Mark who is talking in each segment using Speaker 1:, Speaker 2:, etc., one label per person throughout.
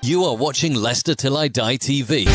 Speaker 1: You are watching Leicester Till I Die TV.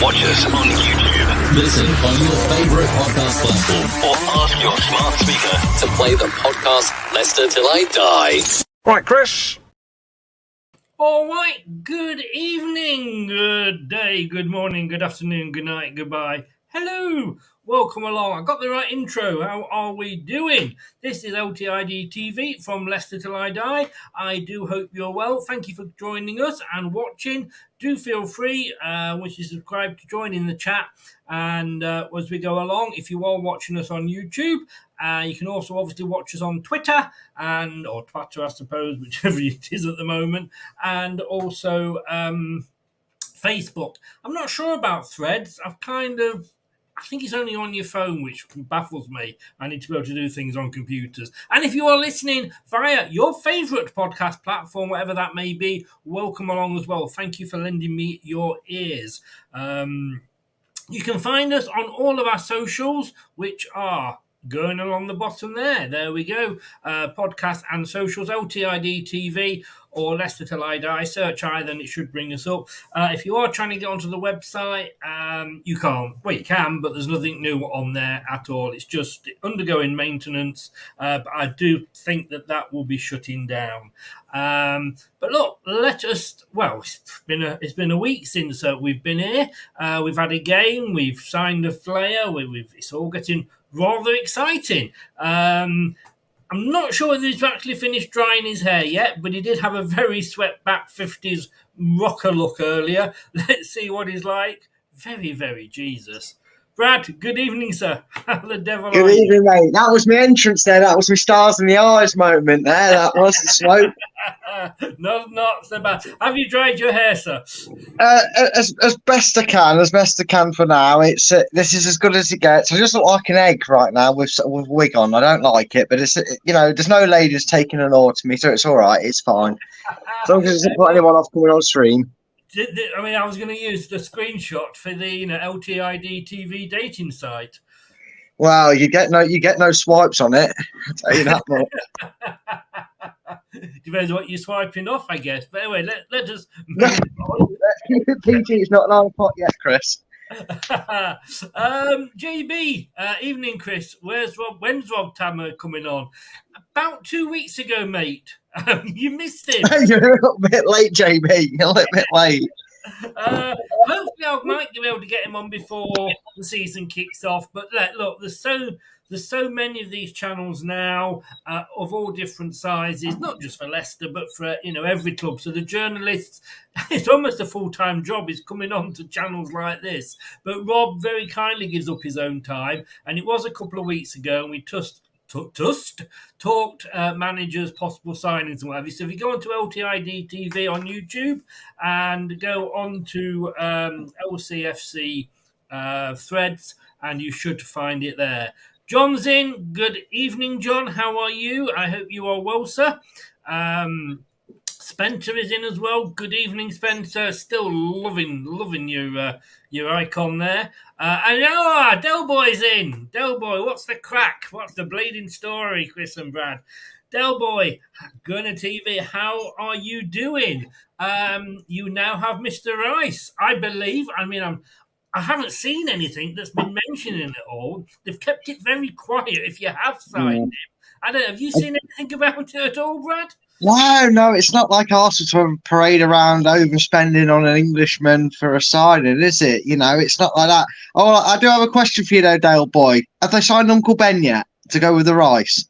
Speaker 2: Watch us on YouTube.
Speaker 1: Listen on your favourite podcast platform.
Speaker 2: Or ask your smart speaker
Speaker 1: To play the podcast Leicester Till I Die.
Speaker 3: Right, Chris.
Speaker 4: All right, good evening, good day, good morning, good afternoon, good night, goodbye. Hello, welcome along. I got the right intro. How are we doing? This is LTID TV from Leicester Till I Die. I do hope you're well. Thank you for joining us and watching. Do feel free, once you subscribe, to join in the chat. And as we go along, if you are watching us on YouTube, you can also obviously watch us on Twitter or Twitter, I suppose, whichever it is at the moment, and also Facebook. I'm not sure about Threads. I think it's only on your phone, which baffles me. I need to be able to do things on computers. And if you are listening via your favourite podcast platform, whatever that may be, welcome along as well. Thank you for lending me your ears. You can find us on all of our socials, which are going along the bottom there. There we go. Podcast and socials, LTID TV or Leicester Till I Die. Search either and it should bring us up. If you are trying to get onto the website, you can't. Well, you can, but there's nothing new on there at all. It's just undergoing maintenance. But I do think that will be shutting down. But look, it's been a week since we've been here. We've had a game. We've signed a player. It's all getting rather exciting. I'm not sure whether he's actually finished drying his hair yet, but he did have a very swept back 50s rocker look earlier. Let's see what he's like. Very, very Jesus. Brad, good evening, sir. How the devil
Speaker 3: Good evening, mate. That was my entrance there. That was my stars in the eyes moment there. That was the smoke.
Speaker 4: Not so bad. Have you dried your hair, sir?
Speaker 3: As best I can for now. It's this is as good as it gets. I just look like an egg right now with wig on. I don't like it, but it's there's no ladies taking an oar to me, so it's all right. It's fine as long as it doesn't put anyone off coming on stream.
Speaker 4: I was going to use the screenshot for the LTID TV dating site.
Speaker 3: Well, you get no swipes on it. I'll tell you that much.
Speaker 4: Depends what you're swiping off, I guess. But anyway, let us.
Speaker 3: PG, it's not 9 o'clock yet, Chris.
Speaker 4: JB, evening, Chris. Where's Rob? When's Rob Tammer coming on? About 2 weeks ago, mate. You missed him.
Speaker 3: You're a little bit late, JB. You're a little bit late.
Speaker 4: Hopefully, I might be able to get him on before the season kicks off. But look, there's so many of these channels now of all different sizes, not just for Leicester, but for every club. So the journalists, it's almost a full-time job, is coming on to channels like this. But Rob very kindly gives up his own time, and it was a couple of weeks ago, and we talked managers, possible signings and what have you. So if you go onto LTID TV on YouTube and go on to LCFC threads, and you should find it there. John's in. Good evening, John. How are you? I hope you are well, sir. Spencer is in as well. Good evening, Spencer. Still loving your icon there. And Del Boy's in. Del Boy, what's the crack? What's the bleeding story, Chris and Brad? Del Boy, Gunner TV, how are you doing? You now have Mr. Rice, I believe. I haven't seen anything that's been mentioning it all. They've kept it very quiet if you have signed him. I don't know. Have you seen anything about it at all, Brad?
Speaker 3: No, it's not like Arsenal to parade around overspending on an Englishman for a signing, is it? It's not like that. Oh, I do have a question for you, though, Dale boy. Have they signed Uncle Ben yet to go with the Rice?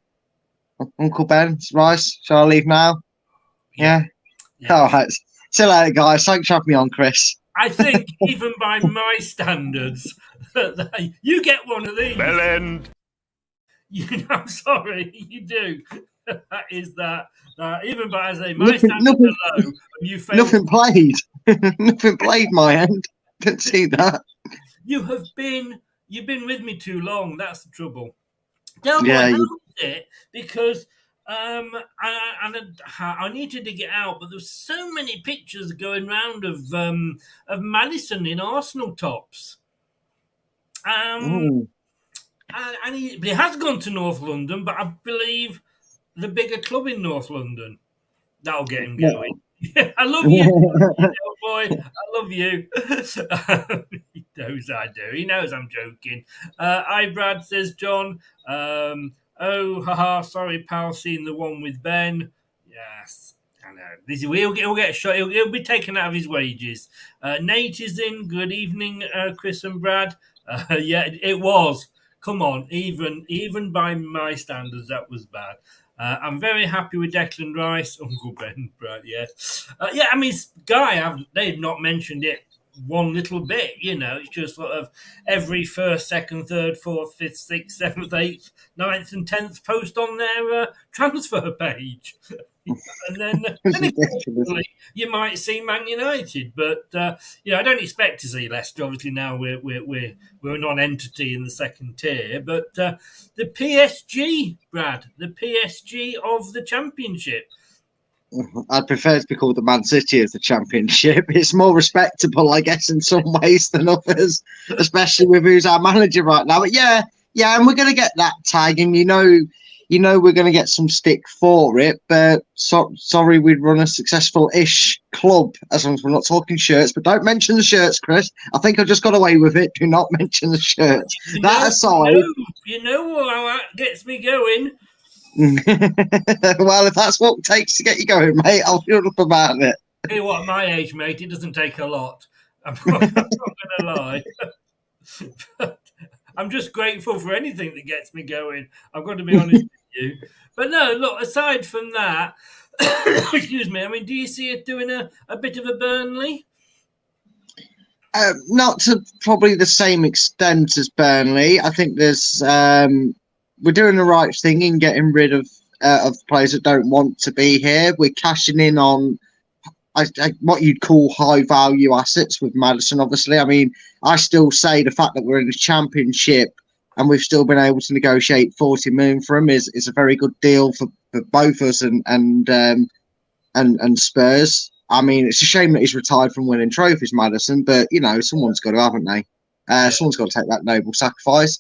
Speaker 3: Uncle Ben, Rice. Shall I leave now? Yeah. All right. See you later, guys. Thanks for having me on, Chris.
Speaker 4: I think even by my standards, you get one of these.
Speaker 2: Bell end.
Speaker 4: I'm sorry, you do. That is that. Even by, as I say, my standards are low. You failed.
Speaker 3: Nothing played. Nothing played my end. Didn't see that.
Speaker 4: You've been with me too long. That's the trouble. Del Boy,
Speaker 3: Yeah,
Speaker 4: how is it? Because I needed to get out, but there's so many pictures going round of Maddison in Arsenal tops. And he has gone to North London, but I believe the bigger club in North London. That'll get him going. I love you, boy. I love you. He knows I do. He knows I'm joking. Brad, says John. Oh, haha, sorry, pal, seeing the one with Ben. Yes, I know. He'll get a shot. He'll be taken out of his wages. Nate is in. Good evening, Chris and Brad. Yeah, it was. Come on, even by my standards, that was bad. I'm very happy with Declan Rice, Uncle Ben, Brad. Yes, yeah. I mean, Guy, they've not mentioned it one little bit. It's just sort of every first, second, third, fourth, fifth, sixth, seventh, eighth, ninth, and 10th post on their transfer page. And then you might see Man United, but I don't expect to see Leicester. Obviously, now we're a non-entity in the second tier. But the PSG, Brad, the PSG of the Championship.
Speaker 3: I'd prefer to be called the Man City of the Championship. It's more respectable, I guess, in some ways than others, especially with who's our manager right now. But yeah, and we're going to get that tag, and we're going to get some stick for it. But sorry, we'd run a successful-ish club, as long as we're not talking shirts. But don't mention the shirts, Chris. I think I just got away with it. Do not mention the shirts. Aside,
Speaker 4: you know how that gets me going.
Speaker 3: Well, if that's what it takes to get you going, mate, I'll feel up about it.
Speaker 4: Tell you what, at my age, mate, it doesn't take a lot. I'm not going to lie. But I'm just grateful for anything that gets me going. I've got to be honest with you. But no, look, aside from that, excuse me, I mean, do you see it doing a bit of a Burnley?
Speaker 3: Not to probably the same extent as Burnley. I think there's... we're doing the right thing in getting rid of players that don't want to be here. We're cashing in on what you'd call high value assets with Maddison, obviously. I mean, I still say the fact that we're in the Championship and we've still been able to negotiate 40 million for him is a very good deal for both us and Spurs. I mean, it's a shame that he's retired from winning trophies, Maddison, but someone's got to, haven't they? Someone's got to take that noble sacrifice.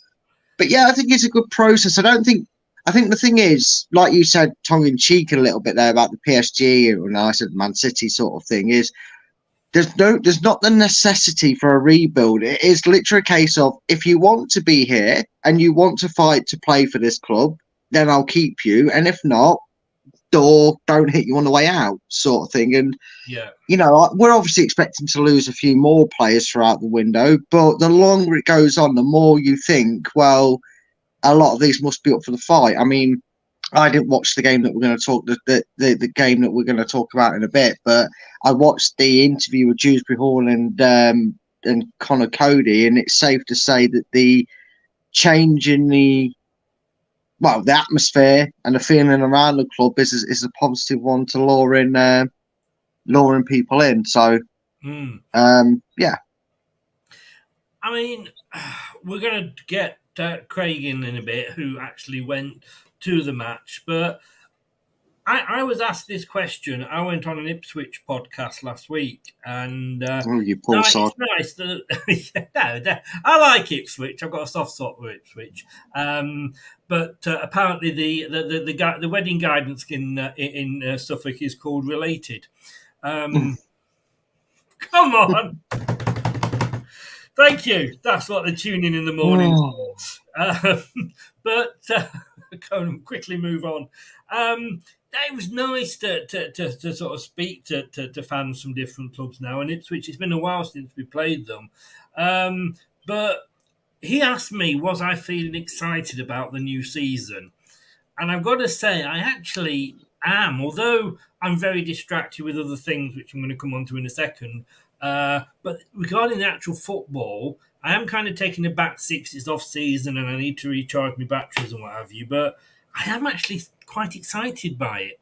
Speaker 3: But yeah, I think it's a good process. I think the thing is, like you said, tongue in cheek a little bit there about the PSG, and I said Man City sort of thing, is there's not the necessity for a rebuild. It is literally a case of, if you want to be here and you want to fight to play for this club, then I'll keep you. And if not, don't hit you on the way out, sort of thing. And we're obviously expecting to lose a few more players throughout the window, but the longer it goes on, the more you think, well, a lot of these must be up for the fight. I mean, I didn't watch the game that we're going to talk the game that we're going to talk about in a bit, but I watched the interview with Dewsbury Hall and Connor Cody, and it's safe to say that the change in the atmosphere and the feeling around the club is a positive one to luring people in. So, yeah.
Speaker 4: I mean, we're going to get Craig in a bit, who actually went to the match, but I was asked this question. I went on an Ipswich podcast last week, and
Speaker 3: you poor sod.
Speaker 4: It's nice. I like Ipswich. I've got a soft spot for Ipswich. But apparently the wedding guidance in Suffolk is called Related. Come on. Thank you. That's what they're tuning in the morning for. But quickly move on. It was nice to sort of speak to fans from different clubs now. And Ipswich, it's been a while since we played them. But he asked me, was I feeling excited about the new season? And I've got to say, I actually am, although I'm very distracted with other things, which I'm going to come on to in a second. But regarding the actual football, I am kind of taking a back six. It's off season and I need to recharge my batteries and what have you. But I am actually quite excited by it.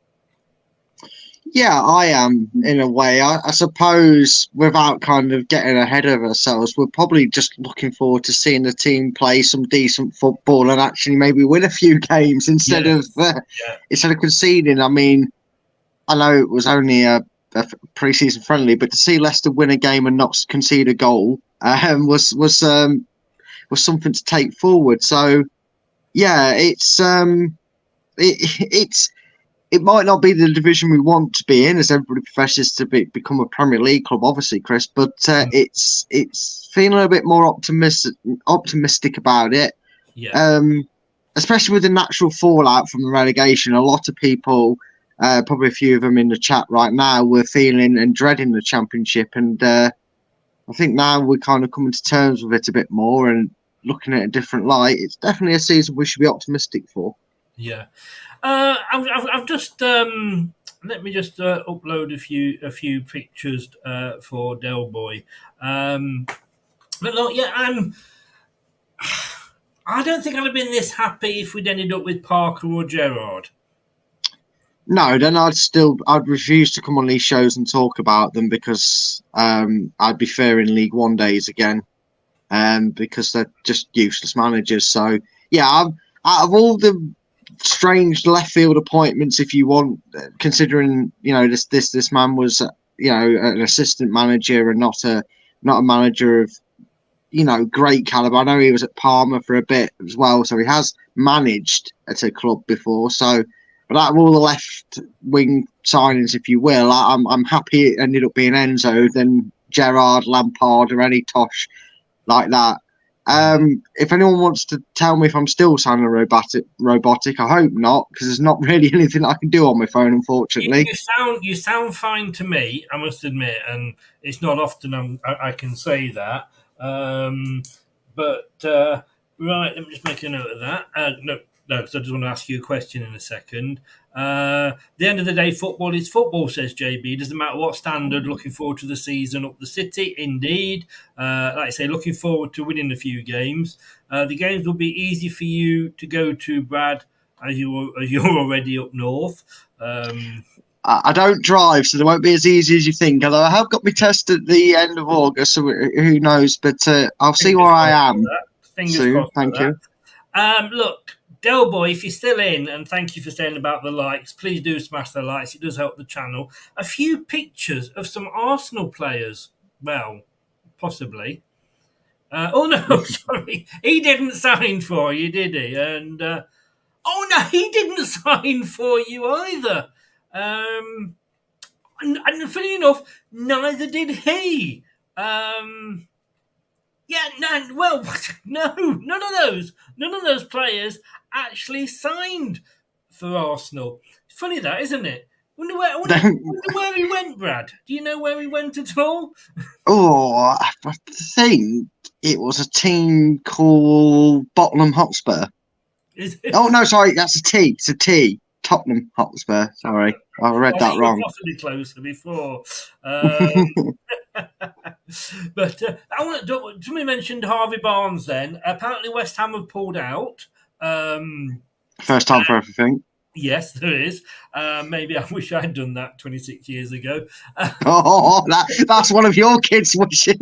Speaker 3: Yeah, I am in a way. I suppose without kind of getting ahead of ourselves, we're probably just looking forward to seeing the team play some decent football and actually maybe win a few games instead of conceding. I mean, I know it was only a pre-season friendly, but to see Leicester win a game and not concede a goal was something to take forward. So yeah, it might not be the division we want to be in, as everybody professes to become a Premier League club, obviously, Chris. But it's feeling a bit more optimistic about it.
Speaker 4: Yeah.
Speaker 3: Especially with the natural fallout from the relegation. A lot of people, probably a few of them in the chat right now, were feeling and dreading the Championship. And I think now we're kind of coming to terms with it a bit more and looking at a different light. It's definitely a season we should be optimistic for.
Speaker 4: Yeah. I've just let me just upload a few pictures for Del Boy. But look, yeah, I don't think I'd have been this happy if we'd ended up with Parker or Gerrard.
Speaker 3: No, then I'd refuse to come on these shows and talk about them because I'd be fearing League One days again, because they're just useless managers. So yeah, out of all the strange left field appointments, if you want, considering this man was an assistant manager and not a manager of great caliber. I know he was at Parma for a bit as well, so he has managed at a club before. So, but out of all the left wing signings, if you will, I'm happy it ended up being Enzo than Gerrard, Lampard, or any tosh like that. If anyone wants to tell me if I'm still sounding robotic, I hope not, because there's not really anything I can do on my phone, unfortunately.
Speaker 4: You sound fine to me, I must admit, and it's not often I can say that. But right, let me just make a note of that. No, because I just want to ask you a question in a second. The end of the day, football is football, says JB. Doesn't matter what standard. Looking forward to the season up the city, indeed. Like I say, looking forward to winning a few games. The games will be easy for you to go to, Brad, as you're already up north.
Speaker 3: I don't drive, so they won't be as easy as you think. Although I have got my test at the end of August, so who knows? But I'll see where I am soon. Thank you.
Speaker 4: Look, Del Boy, if you're still in, and thank you for saying about the likes, please do smash the likes. It does help the channel. A few pictures of some Arsenal players. Well, possibly. Oh, no, sorry. He didn't sign for you, did he? And, oh, no, he didn't sign for you either. And funny enough, neither did he. Yeah, no, none of those players actually signed for Arsenal. It's funny that, isn't it? Wonder where he went, Brad. Do you know where he went at all?
Speaker 3: Oh, I think it was a team called Tottenham Hotspur.
Speaker 4: Is it?
Speaker 3: Oh, no, sorry, that's a T. It's a T. Tottenham Hotspur. Sorry, I read that wrong.
Speaker 4: Possibly closer before. But somebody mentioned Harvey Barnes then. Apparently West Ham have pulled out.
Speaker 3: First time for everything.
Speaker 4: Yes, there is. Maybe I wish I'd done that 26 years ago.
Speaker 3: That's one of your kids wishing.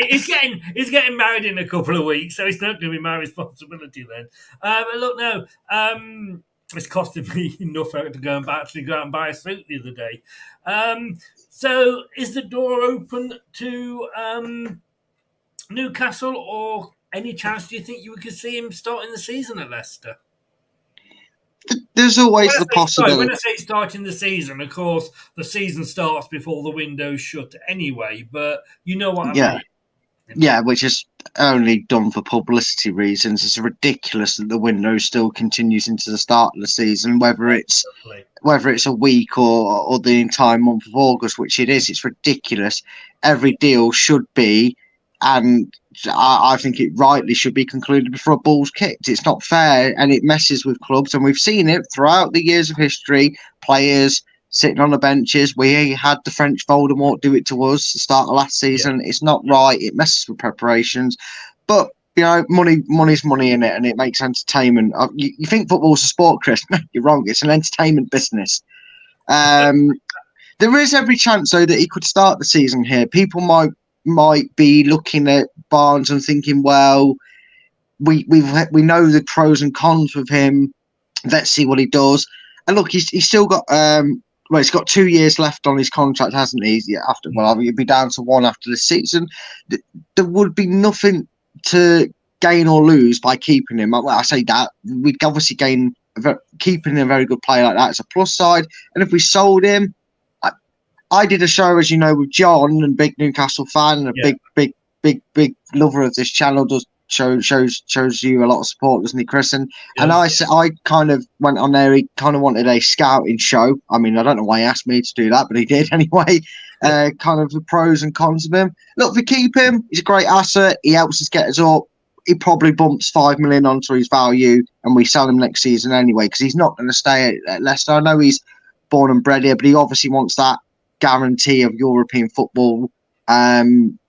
Speaker 4: He's getting married in a couple of weeks, so it's not going to be my responsibility then. But look, no, it's costing me enough to go and buy a suit the other day. So is the door open to Newcastle, or any chance do you think you could see him starting the season at Leicester?
Speaker 3: There's always the possibility.
Speaker 4: When I say starting the season, of course, the season starts before the window's shut anyway, but you know what I mean.
Speaker 3: Yeah, which is only done for publicity reasons. It's ridiculous that the window still continues into the start of the season, whether it's a week or the entire month of August, which it is. It's ridiculous. Every deal should be, and I think it rightly should be concluded before a ball's kicked. It's not fair, and it messes with clubs, and we've seen it throughout the years of history. Players sitting on the benches. We had the French Voldemort do it to us at the start of last season. Yeah. It's not right. It messes with preparations. But, money's money in it, and it makes entertainment. You think football's a sport, Chris? You're wrong. It's an entertainment business. There is every chance, though, that he could start the season here. People might be looking at Barnes and thinking, well, we know the pros and cons with him. Let's see what he does. And look, he's still got he's got 2 years left on his contract, hasn't he? Yeah, he'll be down to 1 after the season. There would be nothing to gain or lose by keeping him. Well, I say that we'd obviously gain keeping a very good player like that as a plus side. And if we sold him, I did a show, as you know, with John, and big Newcastle fan, and a big lover of this channel. Does shows you a lot of support, doesn't he, Chris? And I kind of went on there. He kind of wanted a scouting show. I mean, I don't know why he asked me to do that, but he did anyway. Kind of the pros and cons of him. Look, if we keep him, he's a great asset. He helps us get us up. He probably bumps 5 million onto his value, and we sell him next season anyway, because he's not going to stay at Leicester. I know he's born and bred here, but he obviously wants that guarantee of European football. And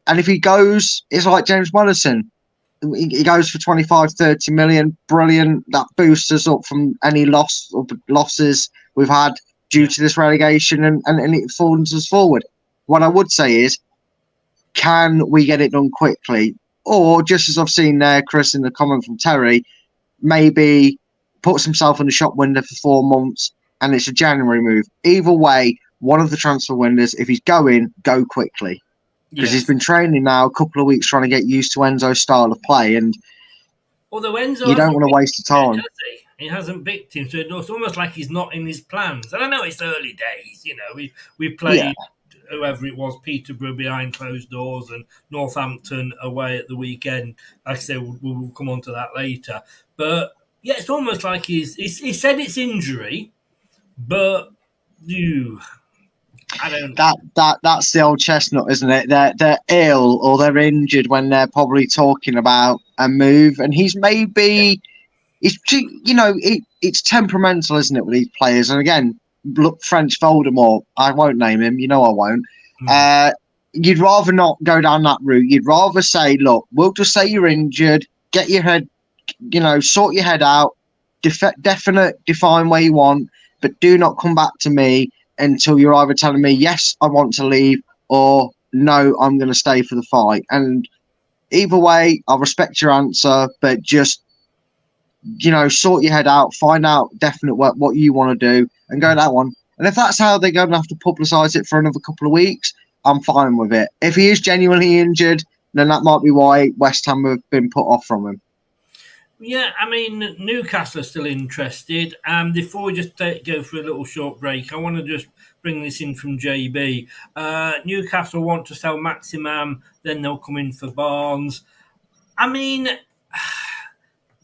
Speaker 3: if he goes, it's like James Madison. He goes for 25, 30 million. Brilliant. That boosts us up from any losses we've had due to this relegation, and it falls us forward. What I would say is, can we get it done quickly? Or, just as I've seen there, Chris, in the comment from Terry, maybe puts himself in the shop window for 4 months and it's a January move. Either way, one of the transfer windows, if he's going, go quickly. Because he's been training now a couple of weeks trying to get used to Enzo's style of play. And
Speaker 4: although Enzo,
Speaker 3: you don't want to waste the time.
Speaker 4: He hasn't picked him, so it's almost like he's not in his plans. And I know it's early days, we played whoever it was, Peterborough behind closed doors and Northampton away at the weekend. Like I said, we'll come on to that later. But yeah, it's almost like he said it's injury, but I don't.
Speaker 3: That's the old chestnut, isn't it? They're ill or they're injured when they're probably talking about a move, and he's maybe it's temperamental, isn't it, with these players? And again, look, French Voldemort. I won't name him. You know I won't. You'd rather not go down that route. You'd rather say, look, we'll just say you're injured. Get your head, sort your head out. Define where you want, but do not come back to me until you're either telling me, yes, I want to leave, or no, I'm going to stay for the fight. And either way, I respect your answer, but just, sort your head out, find out definite what you want to do, and go that one. And if that's how they're going to have to publicise it for another couple of weeks, I'm fine with it. If he is genuinely injured, then that might be why West Ham have been put off from him.
Speaker 4: Yeah, I mean, Newcastle are still interested. Before we just go for a little short break, I want to just bring this in from JB. Newcastle want to sell Maximum, then they'll come in for Barnes. I mean,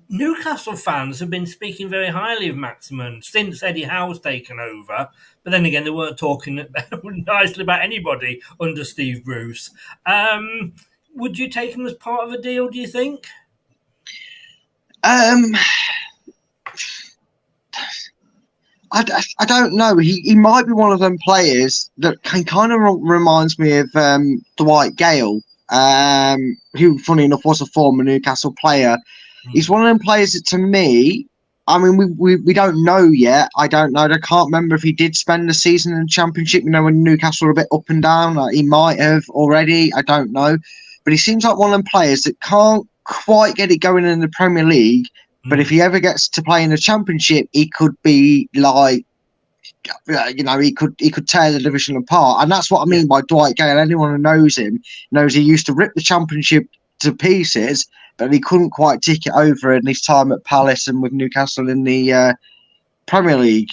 Speaker 4: Newcastle fans have been speaking very highly of Maximum since Eddie Howe's taken over. But then again, they weren't talking nicely about anybody under Steve Bruce. Would you take him as part of a deal, do you think?
Speaker 3: I don't know. He might be one of them players that kind of reminds me of Dwight Gale, who, funny enough, was a former Newcastle player. He's one of them players that, to me, I mean, we don't know yet. I don't know. I can't remember if he did spend the season in the Championship. When Newcastle were a bit up and down, he might have already. I don't know. But he seems like one of them players that can't quite get it going in the Premier League, but if he ever gets to play in the Championship, he could be like, he could tear the division apart. And that's what I mean by Dwight Gale. Anyone who knows him knows he used to rip the Championship to pieces, but he couldn't quite tick it over in his time at Palace and with Newcastle in the Premier League.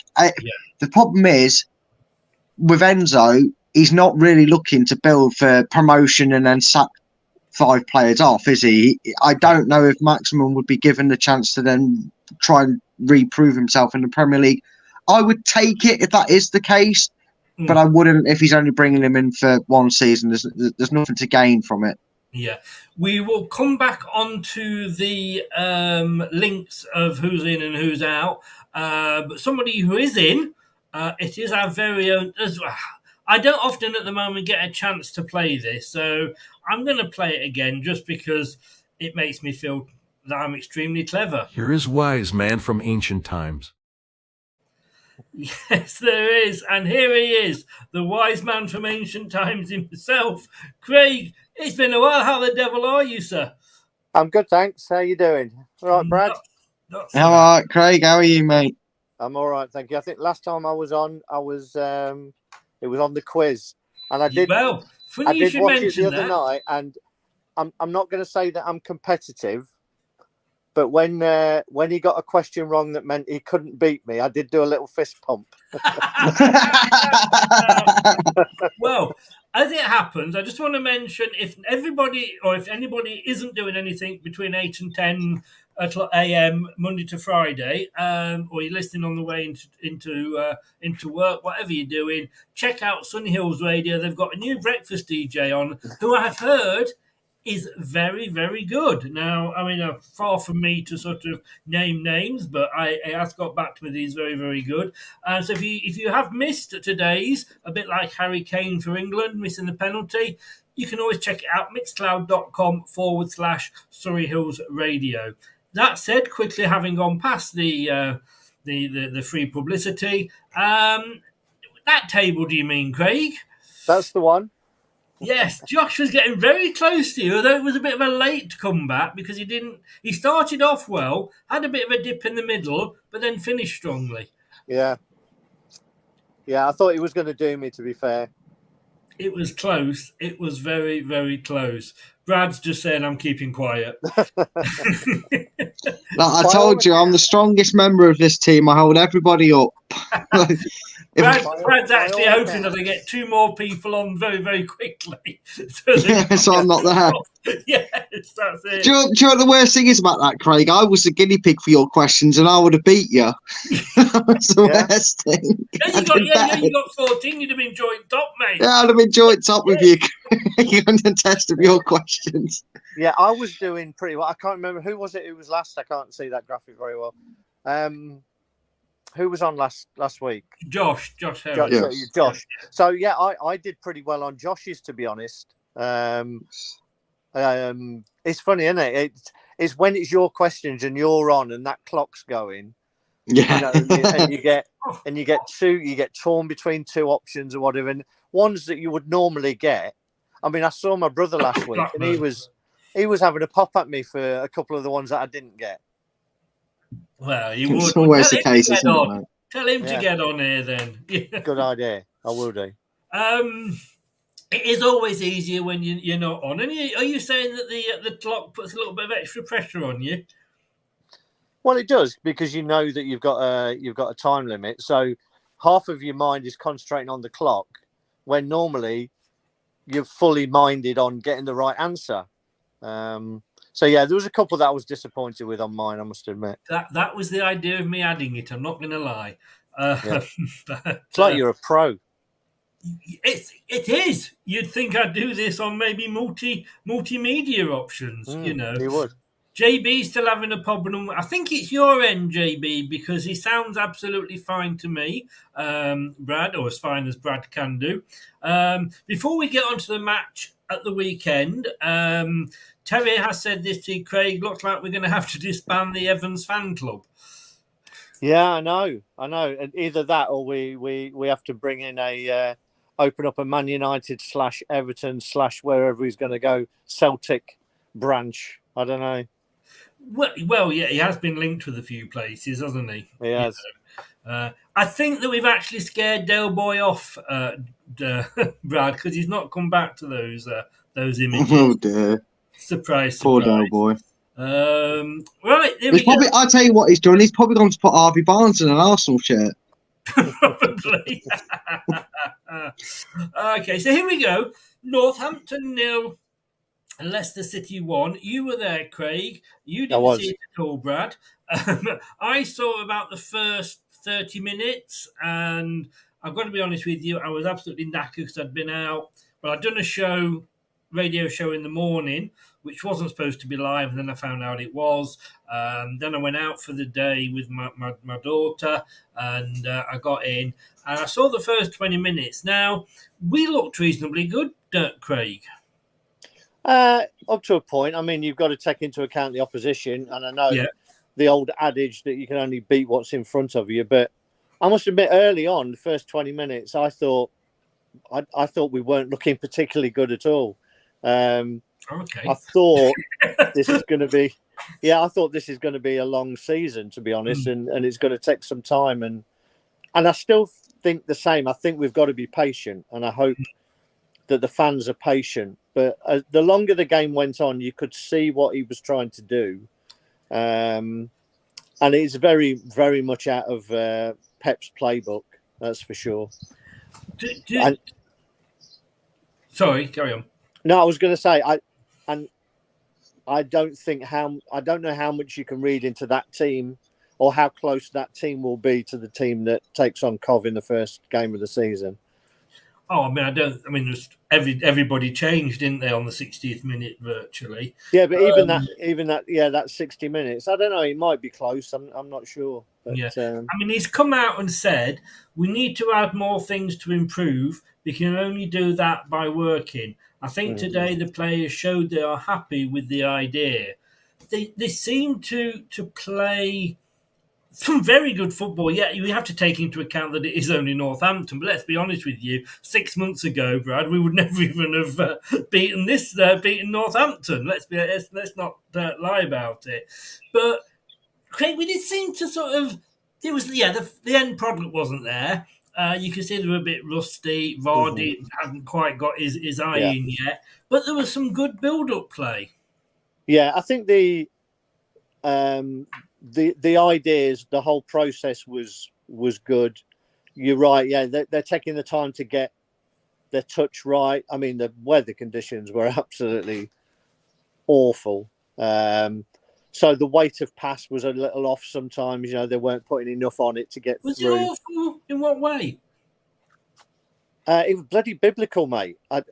Speaker 3: The problem is, with Enzo, he's not really looking to build for promotion and then sack 5 players off, is he? I don't know if Maximum would be given the chance to then try and reprove himself in the Premier League. I would take it if that is the case, but I wouldn't if he's only bringing him in for one season. There's nothing to gain from it.
Speaker 4: Yeah, we will come back onto the links of who's in and who's out. But somebody who is in, it is our very own. I don't often at the moment get a chance to play this, so I'm going to play it again just because it makes me feel that I'm extremely clever.
Speaker 5: Here is wise man from ancient times.
Speaker 4: Yes, there is. And here he is, the wise man from ancient times himself. Craig, it's been a while. How the devil are you, sir?
Speaker 6: I'm good, thanks. How you doing? All right, Brad?
Speaker 4: Not so
Speaker 3: All
Speaker 4: bad.
Speaker 3: right, Craig, how are you, mate?
Speaker 6: I'm all right, thank you. I think last time I was on, it was on the quiz. And I did
Speaker 4: Well, funny
Speaker 6: I
Speaker 4: you
Speaker 6: did
Speaker 4: should
Speaker 6: watch it
Speaker 4: mention
Speaker 6: the other
Speaker 4: that.
Speaker 6: night, and I'm not going to say that I'm competitive, but when he got a question wrong that meant he couldn't beat me, I did do a little fist pump.
Speaker 4: Well, as it happens, I just want to mention if anybody isn't doing anything between 8 and 10 a.m. Monday to Friday, or you're listening on the way into work, whatever you're doing, check out Sunny Hills Radio. They've got a new breakfast DJ on who I've heard is very, very good. Now, I mean, far from me to sort of name names, but I has got back to me that he's very, very good. So if you have missed today's, a bit like Harry Kane for England, missing the penalty, you can always check it out, mixcloud.com/Surrey Hills Radio. That said, quickly having gone past the free publicity, that table, do you mean, Craig?
Speaker 6: That's the one.
Speaker 4: Yes, Josh was getting very close to you, although it was a bit of a late comeback because he started off well, had a bit of a dip in the middle, but then finished strongly.
Speaker 6: Yeah, I thought he was going to do me, to be fair.
Speaker 4: It was close. It was very, very close. Brad's just saying I'm keeping quiet.
Speaker 3: I told you, I'm the strongest member of this team. I hold everybody up.
Speaker 4: Brad's actually hoping that they get 2 more people on very, very quickly.
Speaker 3: So I'm not there.
Speaker 4: Yes, that's it.
Speaker 3: Do you know what the worst thing is about that, Craig? I was the guinea pig for your questions and I would have beat you. That's the worst thing.
Speaker 4: You got 14. You'd have been joint top, mate.
Speaker 3: Yeah, I'd have been joint top with you on the test of your questions.
Speaker 6: Yeah, I was doing pretty well. I can't remember who was it who was last. I can't see that graphic very well. Who was on last week?
Speaker 4: Josh Harris.
Speaker 6: Josh. So yeah, I did pretty well on Josh's, to be honest. It's funny, isn't it? It's when it's your questions and you're on and that clock's going.
Speaker 3: Yeah.
Speaker 6: And you get torn between 2 options or whatever, and ones that you would normally get. I mean, I saw my brother last week, and he was having a pop at me for a couple of the ones that I didn't get.
Speaker 4: Well, you would.
Speaker 3: It's always the case, isn't it, mate?
Speaker 4: Tell him to get on here then.
Speaker 6: Good idea. I will do.
Speaker 4: It is always easier when you're not on. And are you saying that the clock puts a little bit of extra pressure on you?
Speaker 6: Well, it does, because you know that you've got a time limit. So half of your mind is concentrating on the clock, when normally you're fully minded on getting the right answer. So yeah, there was a couple that I was disappointed with on mine, I must admit.
Speaker 4: That was the idea of me adding it. I'm not going to lie.
Speaker 6: But, it's like you're a pro.
Speaker 4: It is. You'd think I'd do this on maybe multimedia options.
Speaker 6: You would.
Speaker 4: JB's still having a problem. I think it's your end, JB, because he sounds absolutely fine to me, Brad, or as fine as Brad can do. Before we get on to the match at the weekend, Terry has said this to Craig, looks like we're going to have to disband the Evans fan club.
Speaker 6: Yeah, I know. And either that or we have to bring in open up a Man United / Everton / wherever he's going to go, Celtic branch. I don't know.
Speaker 4: Well, yeah, he has been linked with a few places, hasn't he?
Speaker 6: He has.
Speaker 4: I think that we've actually scared Del Boy off, Brad, because he's not come back to those images.
Speaker 3: Oh dear!
Speaker 4: Surprise!
Speaker 3: Poor Del Boy.
Speaker 4: Right,
Speaker 3: I'll tell you what he's done. He's probably gone to put Harvey Barnes in an Arsenal shirt.
Speaker 4: Probably. Okay, so here we go. Northampton 0, Leicester City won. You were there, Craig. You
Speaker 6: I
Speaker 4: didn't see
Speaker 6: was.
Speaker 4: it at all, Brad. I saw about the first 30 minutes, and I've got to be honest with you, I was absolutely knackered because I'd been out. But I'd done a radio show in the morning, which wasn't supposed to be live, and then I found out it was. Then I went out for the day with my daughter, and I got in, and I saw the first 20 minutes. Now, we looked reasonably good, Craig.
Speaker 6: Up to a point. I mean, you've got to take into account the opposition, and I know
Speaker 4: Yeah.
Speaker 6: the old adage that you can only beat what's in front of you. But I must admit, early on, the first 20 minutes, I thought we weren't looking particularly good at all.
Speaker 4: Okay.
Speaker 6: I thought this is going to be, I thought this is going to be a long season, to be honest, and it's going to take some time. And I still think the same. I think we've got to be patient, and I hope that the fans are patient. But the longer the game went on, you could see what he was trying to do. And it's very, very much out of Pep's playbook, that's for sure.
Speaker 4: Sorry, carry on.
Speaker 6: No, I was going to say, I don't know how much you can read into that team or how close that team will be to the team that takes on Cov in the first game of the season.
Speaker 4: Oh, everybody changed, didn't they, on the 60th minute virtually?
Speaker 6: Yeah, but even that 60 minutes, I don't know. It might be close. I'm not sure. But,
Speaker 4: yeah, he's come out and said we need to add more things to improve. We can only do that by working. I think today the players showed they are happy with the idea. They seem to play some very good football. Yeah, you have to take into account that it is only Northampton. But let's be honest with you, 6 months ago, Brad, we would never even have beaten Northampton. Let's not lie about it. But Craig, we did seem to sort of. It was the end product wasn't there. You could see they were a bit rusty. Vardy hadn't quite got his eye in yet, but there was some good build-up play.
Speaker 6: Yeah, I think the ideas, the whole process was good. You're right. Yeah, they're taking the time to get their touch right. I mean, the weather conditions were absolutely awful. So the weight of pass was a little off sometimes. They weren't putting enough on it to get through.
Speaker 4: Was it awful? In what way?
Speaker 6: It was bloody biblical, mate. I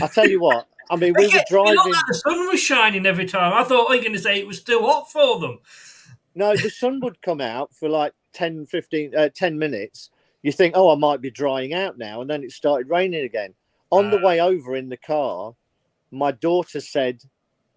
Speaker 6: tell you what. I mean, we were driving.
Speaker 4: Like the sun was shining every time. I thought, you're going to say it was still hot for them.
Speaker 6: No, the sun would come out for like 10 minutes. You think, I might be drying out now. And then it started raining again. On the way over in the car, my daughter said,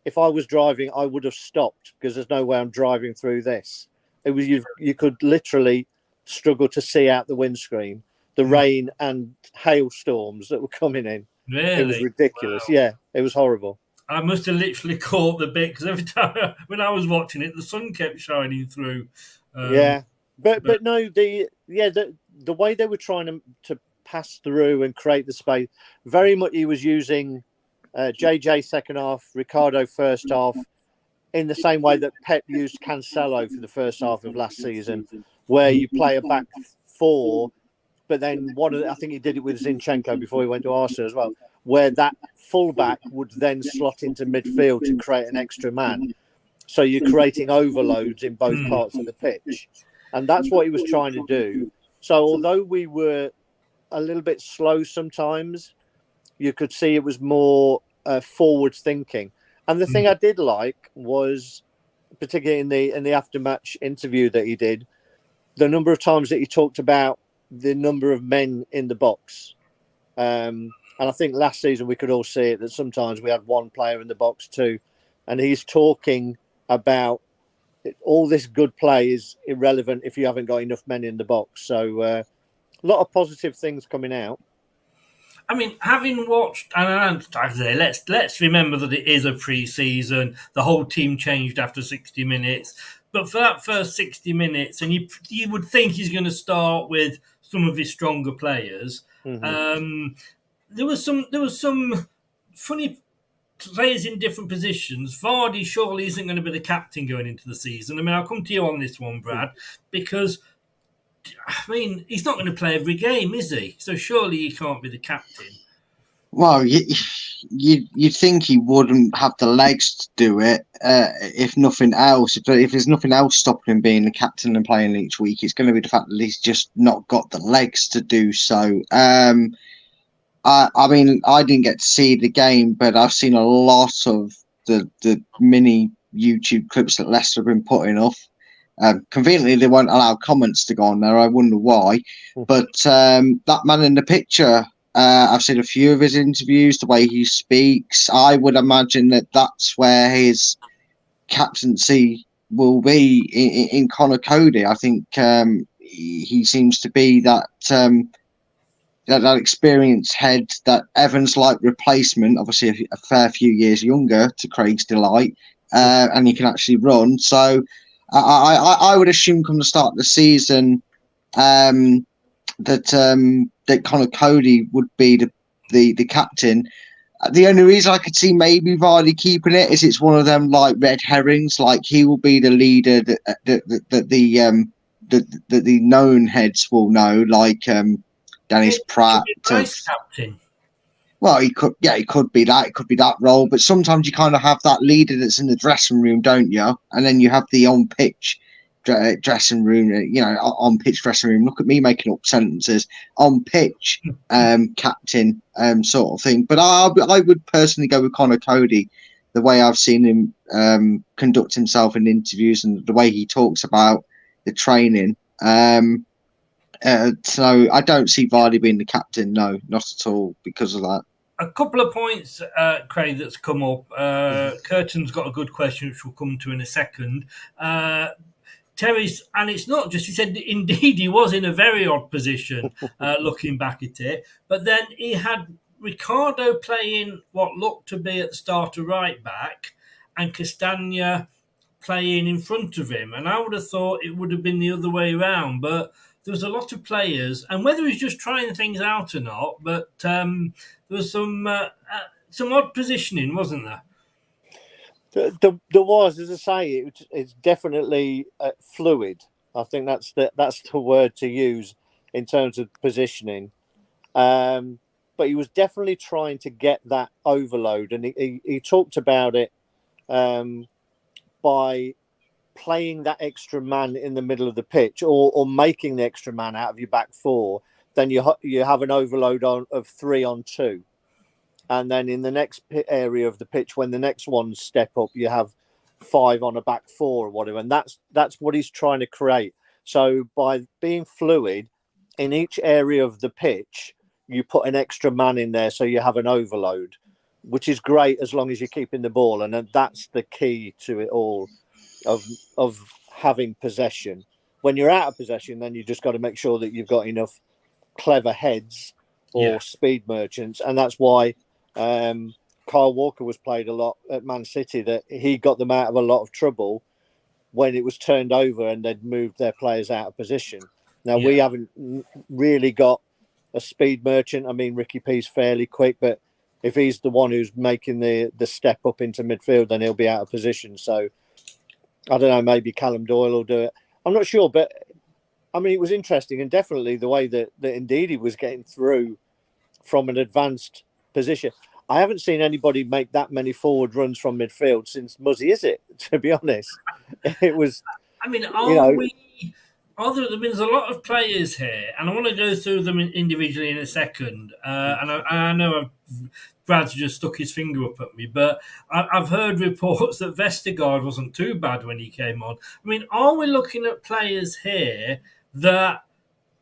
Speaker 6: if I was driving, I would have stopped because there's no way I'm driving through this. It was you could literally struggle to see out the windscreen, the rain and hailstorms that were coming in.
Speaker 4: Really?
Speaker 6: It was ridiculous.
Speaker 4: Wow.
Speaker 6: Yeah, it was horrible.
Speaker 4: I must have literally caught the bit because every time when I was watching it, the sun kept shining through.
Speaker 6: But no, the way they were trying to pass through and create the space, very much he was using JJ second half, Ricardo first half, in the same way that Pep used Cancelo for the first half of last season, where you play a back four, but then I think he did it with Zinchenko before he went to Arsenal as well, where that fullback would then slot into midfield to create an extra man. So you're creating overloads in both parts of the pitch. And that's what he was trying to do. So although we were a little bit slow sometimes, you could see it was more forward thinking. And the thing I did like was, particularly in the after-match interview that he did, the number of times that he talked about the number of men in the box. And I think last season we could all see it, that sometimes we had one player in the box too. And he's talking about all this good play is irrelevant if you haven't got enough men in the box. So a lot of positive things coming out.
Speaker 4: I mean, having watched, and let's remember that it is a pre-season. The whole team changed after 60 minutes. But for that first 60 minutes, and you would think he's going to start with some of his stronger players. There was some funny players in different positions. Vardy surely isn't going to be the captain going into the season. I mean, I'll come to you on this one, Brad, because he's not going to play every game, is he? So surely he can't be the captain.
Speaker 3: Well, you'd think he wouldn't have the legs to do it, if nothing else. But if there's nothing else stopping him being the captain and playing each week, it's going to be the fact that he's just not got the legs to do so. I mean, I didn't get to see the game, but I've seen a lot of the mini YouTube clips that Leicester have been putting off. Conveniently, they won't allow comments to go on there. I wonder why. But that man in the picture, I've seen a few of his interviews, the way he speaks. I would imagine that that's where his captaincy will be in Connor Cody. I think he seems to be that that experienced head, that Evans-like replacement, obviously a fair few years younger to Craig's delight, and he can actually run. So I would assume come the start of the season that Connor Cody would be the captain. The only reason I could see maybe Vardy keeping it is it's one of them like red herrings, like he will be the leader that the known heads will know, like Dennis Pratt.
Speaker 4: Vice captain.
Speaker 3: Well, he could be that. It could be that role. But sometimes you kind of have that leader that's in the dressing room, don't you? And then you have the on-pitch dressing room, on-pitch dressing room. Look at me making up sentences. On-pitch captain sort of thing. But I would personally go with Connor Cody, the way I've seen him conduct himself in interviews and the way he talks about the training. So I don't see Vardy being the captain. No, not at all because of that.
Speaker 4: A couple of points, Craig, that's come up. Curtin's got a good question, which we'll come to in a second. Terry's, and it's not just, he said, indeed, he was in a very odd position looking back at it. But then he had Ricardo playing what looked to be at the start of right back and Castagna playing in front of him. And I would have thought it would have been the other way around. But there was a lot of players, and whether he's just trying things out or not, but there was some odd positioning, wasn't there?
Speaker 6: There was, as I say, it's definitely fluid. I think that's the word to use in terms of positioning. But he was definitely trying to get that overload, and he talked about it by playing that extra man in the middle of the pitch, or making the extra man out of your back four. Then you have an overload of 3 on 2. And then in the next area of the pitch, when the next ones step up, you have 5 on a back 4 or whatever. And that's what he's trying to create. So by being fluid in each area of the pitch, you put an extra man in there so you have an overload, which is great as long as you're keeping the ball. And that's the key to it all, of having possession. When you're out of possession, then you just got to make sure that you've got enough clever heads or speed merchants. And that's why Kyle Walker was played a lot at Man City, that he got them out of a lot of trouble when it was turned over and they'd moved their players out of position. Now, we haven't really got a speed merchant. I mean, Ricky P's fairly quick, but if he's the one who's making the step up into midfield, then he'll be out of position. So I don't know, maybe Callum Doyle will do it. I'm not sure, but I mean, it was interesting, and definitely the way that indeed he was getting through from an advanced position. I haven't seen anybody make that many forward runs from midfield since Muzzy, is it? To be honest, it was.
Speaker 4: I mean, there's a lot of players here, and I want to go through them individually in a second. And I know Brad's just stuck his finger up at me, but I've heard reports that Vestergaard wasn't too bad when he came on. I mean, are we looking at players here that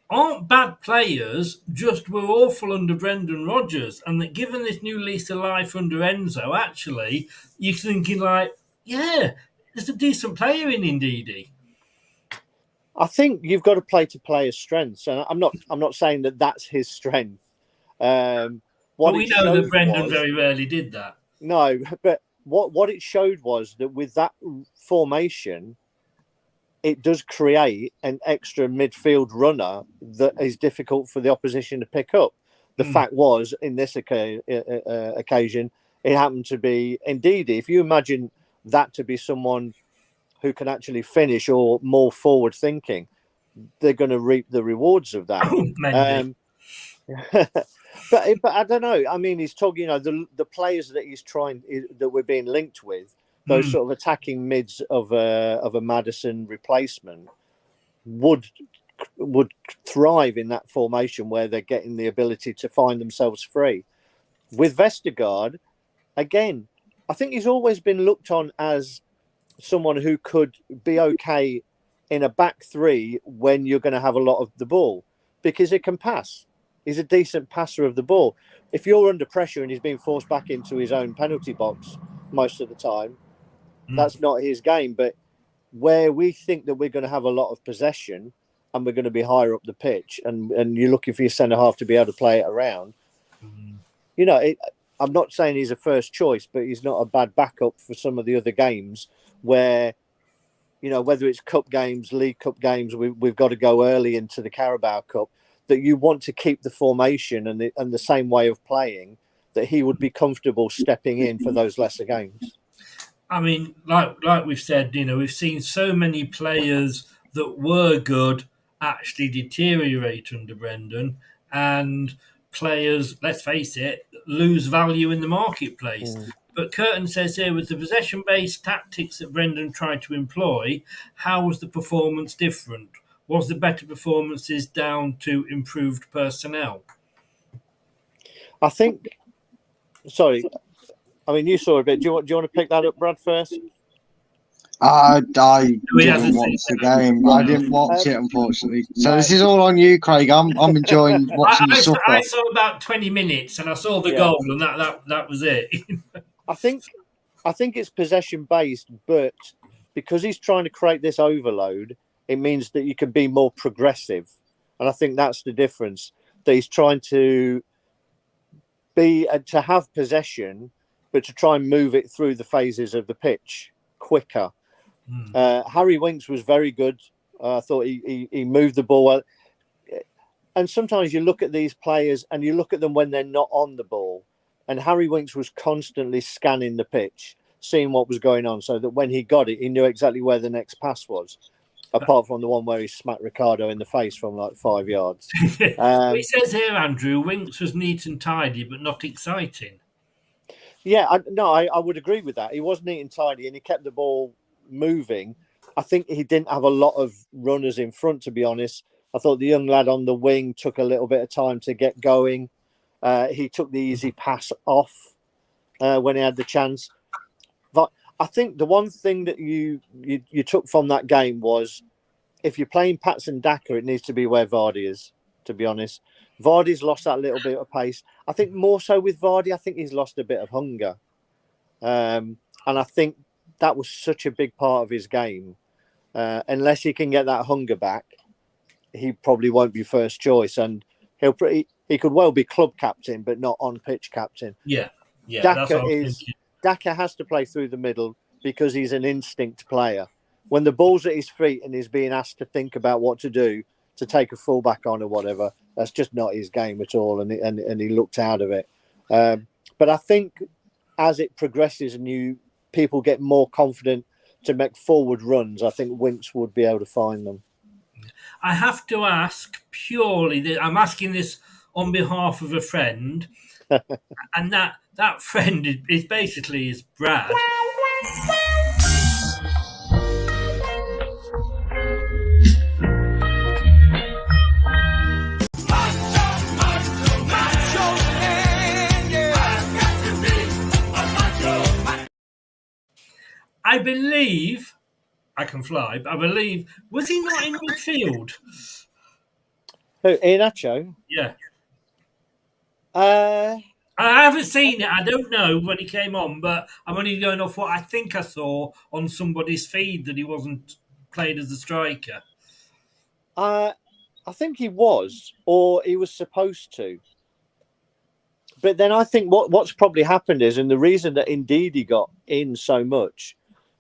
Speaker 4: aren't bad players, just were awful under Brendan Rodgers, and that given this new lease of life under Enzo, actually, you're thinking like, yeah, there's a decent player in Ndidi.
Speaker 6: I think you've got to play to players' strengths, and I'm not saying that that's his strength.
Speaker 4: Well, we know that Brendan very rarely did that.
Speaker 6: No, but what it showed was that with that formation, it does create an extra midfield runner that is difficult for the opposition to pick up. The fact was, in this occasion, it happened to be Ndidi. If you imagine that to be someone who can actually finish or more forward thinking, they're going to reap the rewards of that. But I don't know. I mean, he's talking. The players that he's trying that we're being linked with, those sort of attacking mids of a Maddison replacement would thrive in that formation where they're getting the ability to find themselves free. With Vestergaard, again, I think he's always been looked on as someone who could be okay in a back three when you're going to have a lot of the ball because he can pass. He's a decent passer of the ball. If you're under pressure and he's being forced back into his own penalty box most of the time, that's not his game. But where we think that we're going to have a lot of possession and we're going to be higher up the pitch and you're looking for your centre-half to be able to play it around, I'm not saying he's a first choice, but he's not a bad backup for some of the other games where, whether it's cup games, League Cup games, we've got to go early into the Carabao Cup, that you want to keep the formation and the same way of playing, that he would be comfortable stepping in for those lesser games.
Speaker 4: I mean, like we've said, we've seen so many players that were good actually deteriorate under Brendan, and players, let's face it, lose value in the marketplace. But Curtin says here, with the possession-based tactics that Brendan tried to employ, how was the performance different? Was the better performances down to improved personnel?
Speaker 3: I think. Sorry, I mean you saw a bit. Do you want to pick that up, Brad, first?
Speaker 7: I didn't watch the game. I didn't watch it, unfortunately. So this is all on you, Craig. I'm enjoying watching the supper.
Speaker 4: I saw about 20 minutes and I saw the goal, and that was it.
Speaker 6: I think it's possession based, but because he's trying to create this overload, it means that you can be more progressive, and I think that's the difference. That he's trying to have possession, but to try and move it through the phases of the pitch quicker. Harry Winks was very good. I thought he moved the ball well. And sometimes you look at these players and you look at them when they're not on the ball. And Harry Winks was constantly scanning the pitch, seeing what was going on, so that when he got it, he knew exactly where the next pass was, apart from the one where he smacked Ricardo in the face from like 5 yards.
Speaker 4: He says here, Andrew, Winks was neat and tidy, but not exciting.
Speaker 6: Yeah, I would agree with that. He was neat and tidy, and he kept the ball moving. I think he didn't have a lot of runners in front, to be honest. I thought the young lad on the wing took a little bit of time to get going. He took the easy pass off when he had the chance. But I think the one thing that you took from that game was, if you're playing Patson Daka, it needs to be where Vardy is, to be honest. Vardy's lost that little bit of pace. I think more so with Vardy, I think he's lost a bit of hunger. And I think that was such a big part of his game. Unless he can get that hunger back, he probably won't be first choice. And he could well be club captain, but not on pitch captain.
Speaker 4: Yeah.
Speaker 6: Daka has to play through the middle because he's an instinct player. When the ball's at his feet and he's being asked to think about what to do, to take a fullback on or whatever, that's just not his game at all. And he looked out of it. But I think as it progresses and people get more confident to make forward runs, I think Winks would be able to find them.
Speaker 4: I have to ask purely, I'm asking this on behalf of a friend, and that friend is basically Brad. I believe I can fly, but I believe, was he not in midfield?
Speaker 6: Who, Iheanacho?
Speaker 4: Yeah.
Speaker 6: I
Speaker 4: haven't seen it. I don't know when he came on, but I'm only going off what I think I saw on somebody's feed that he wasn't played as a striker.
Speaker 6: I think he was, or he was supposed to. But then I think what's probably happened is, and the reason that indeed he got in so much,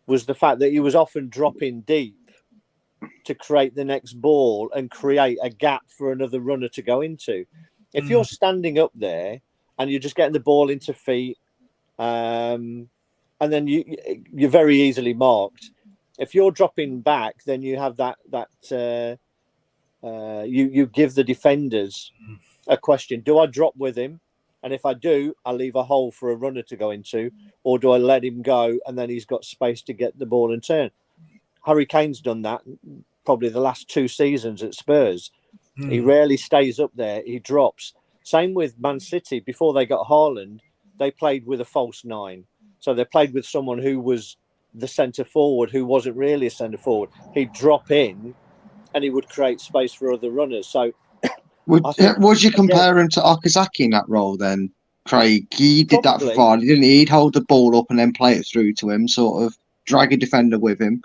Speaker 6: was the fact that he was often dropping deep to create the next ball and create a gap for another runner to go into. If you're standing up there and you're just getting the ball into feet, and then you're very easily marked. If you're dropping back, then you have that you give the defenders a question: do I drop with him? And if I do, I leave a hole for a runner to go into, or do I let him go and then he's got space to get the ball and turn? Harry Kane's done that probably the last 2 seasons at Spurs. He rarely stays up there. He drops. Same with Man City. Before they got Haaland, they played with a false 9. So they played with someone who was the centre forward, who wasn't really a centre forward. He'd drop in and he would create space for other runners. So
Speaker 7: would you compare him to Okazaki in that role then, Craig? He did that for Vardy, didn't he? He'd hold the ball up and then play it through to him, sort of drag a defender with him.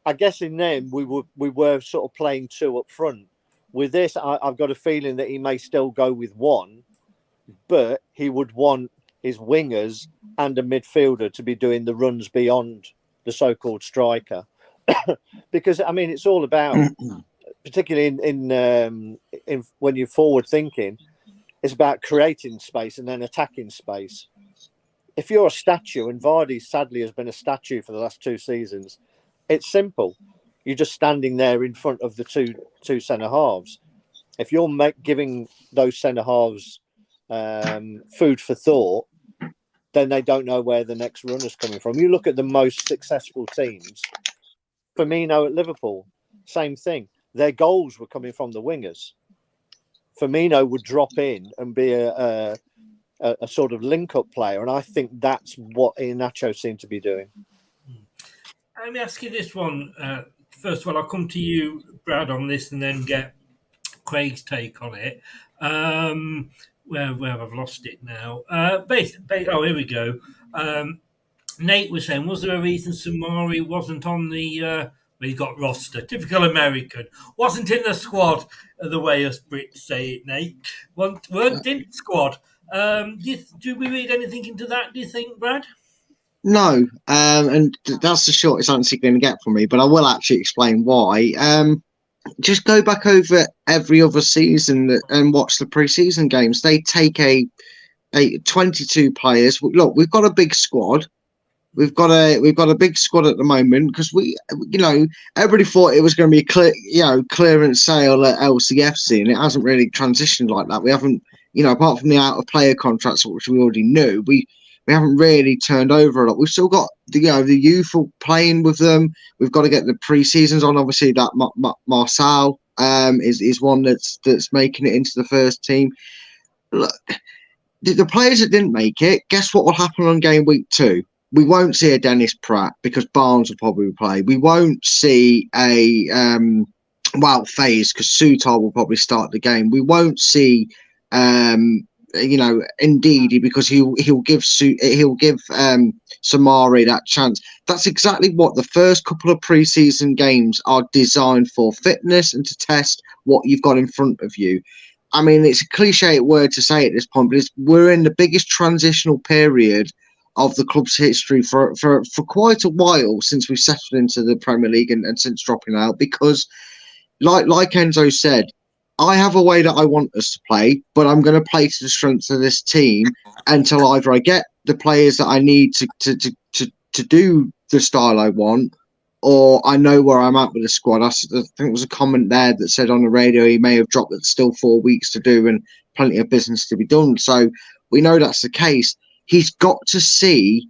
Speaker 6: I guess in them we were sort of playing 2 up front. With this, I've got a feeling that he may still go with 1, but he would want his wingers and a midfielder to be doing the runs beyond the so-called striker, because I mean it's all about, particularly in when you're forward thinking, it's about creating space and then attacking space. If you're a statue, and Vardy sadly has been a statue for the last 2 seasons, it's simple. You're just standing there in front of the two centre halves. If you're giving those centre halves food for thought, then they don't know where the next runner's coming from. You look at the most successful teams. Firmino at Liverpool, same thing. Their goals were coming from the wingers. Firmino would drop in and be a sort of link-up player, and I think that's what Iheanacho seemed to be doing.
Speaker 4: Let me ask you this one. First of all, I'll come to you, Brad, on this and then get Craig's take on it. Where I've lost it now. Oh, here we go. Nate was saying, was there a reason Samari wasn't on the... he got roster. Typical American. Wasn't in the squad, the way us Brits say it, Nate. Weren't in the squad. Do we read anything into that, do you think, Brad?
Speaker 7: No, and that's the shortest answer you're going to get from me, but I will actually explain why. Just go back over every other season and watch the pre-season games. They take a 22 players. Look, we've got a big squad. We've got a big squad at the moment because everybody thought it was going to be a clearance sale at LCFC, and it hasn't really transitioned like that. We haven't, apart from the out of player contracts, which we already knew, we haven't really turned over a lot. We've still got the youthful playing with them. We've got to get the pre-seasons on. Obviously, that Marcel is one that's making it into the first team. Look, the players that didn't make it, guess what will happen on game week 2? We won't see a Dennis Pratt because Barnes will probably play. We won't see a FaZe because Sutar will probably start the game. We won't see Ndidi because he'll give Samari that chance. That's exactly what the first couple of pre-season games are designed for: fitness and to test what you've got in front of you. I mean, it's a cliche word to say at this point, but we're in the biggest transitional period of the club's history for quite a while since we settled into the Premier League and since dropping out, because like Enzo said, I have a way that I want us to play, but I'm going to play to the strength of this team until either I get the players that I need to do the style I want, or I know where I'm at with the squad. I think there was a comment there that said on the radio he may have dropped it, still 4 weeks to do and plenty of business to be done. So we know that's the case. He's got to see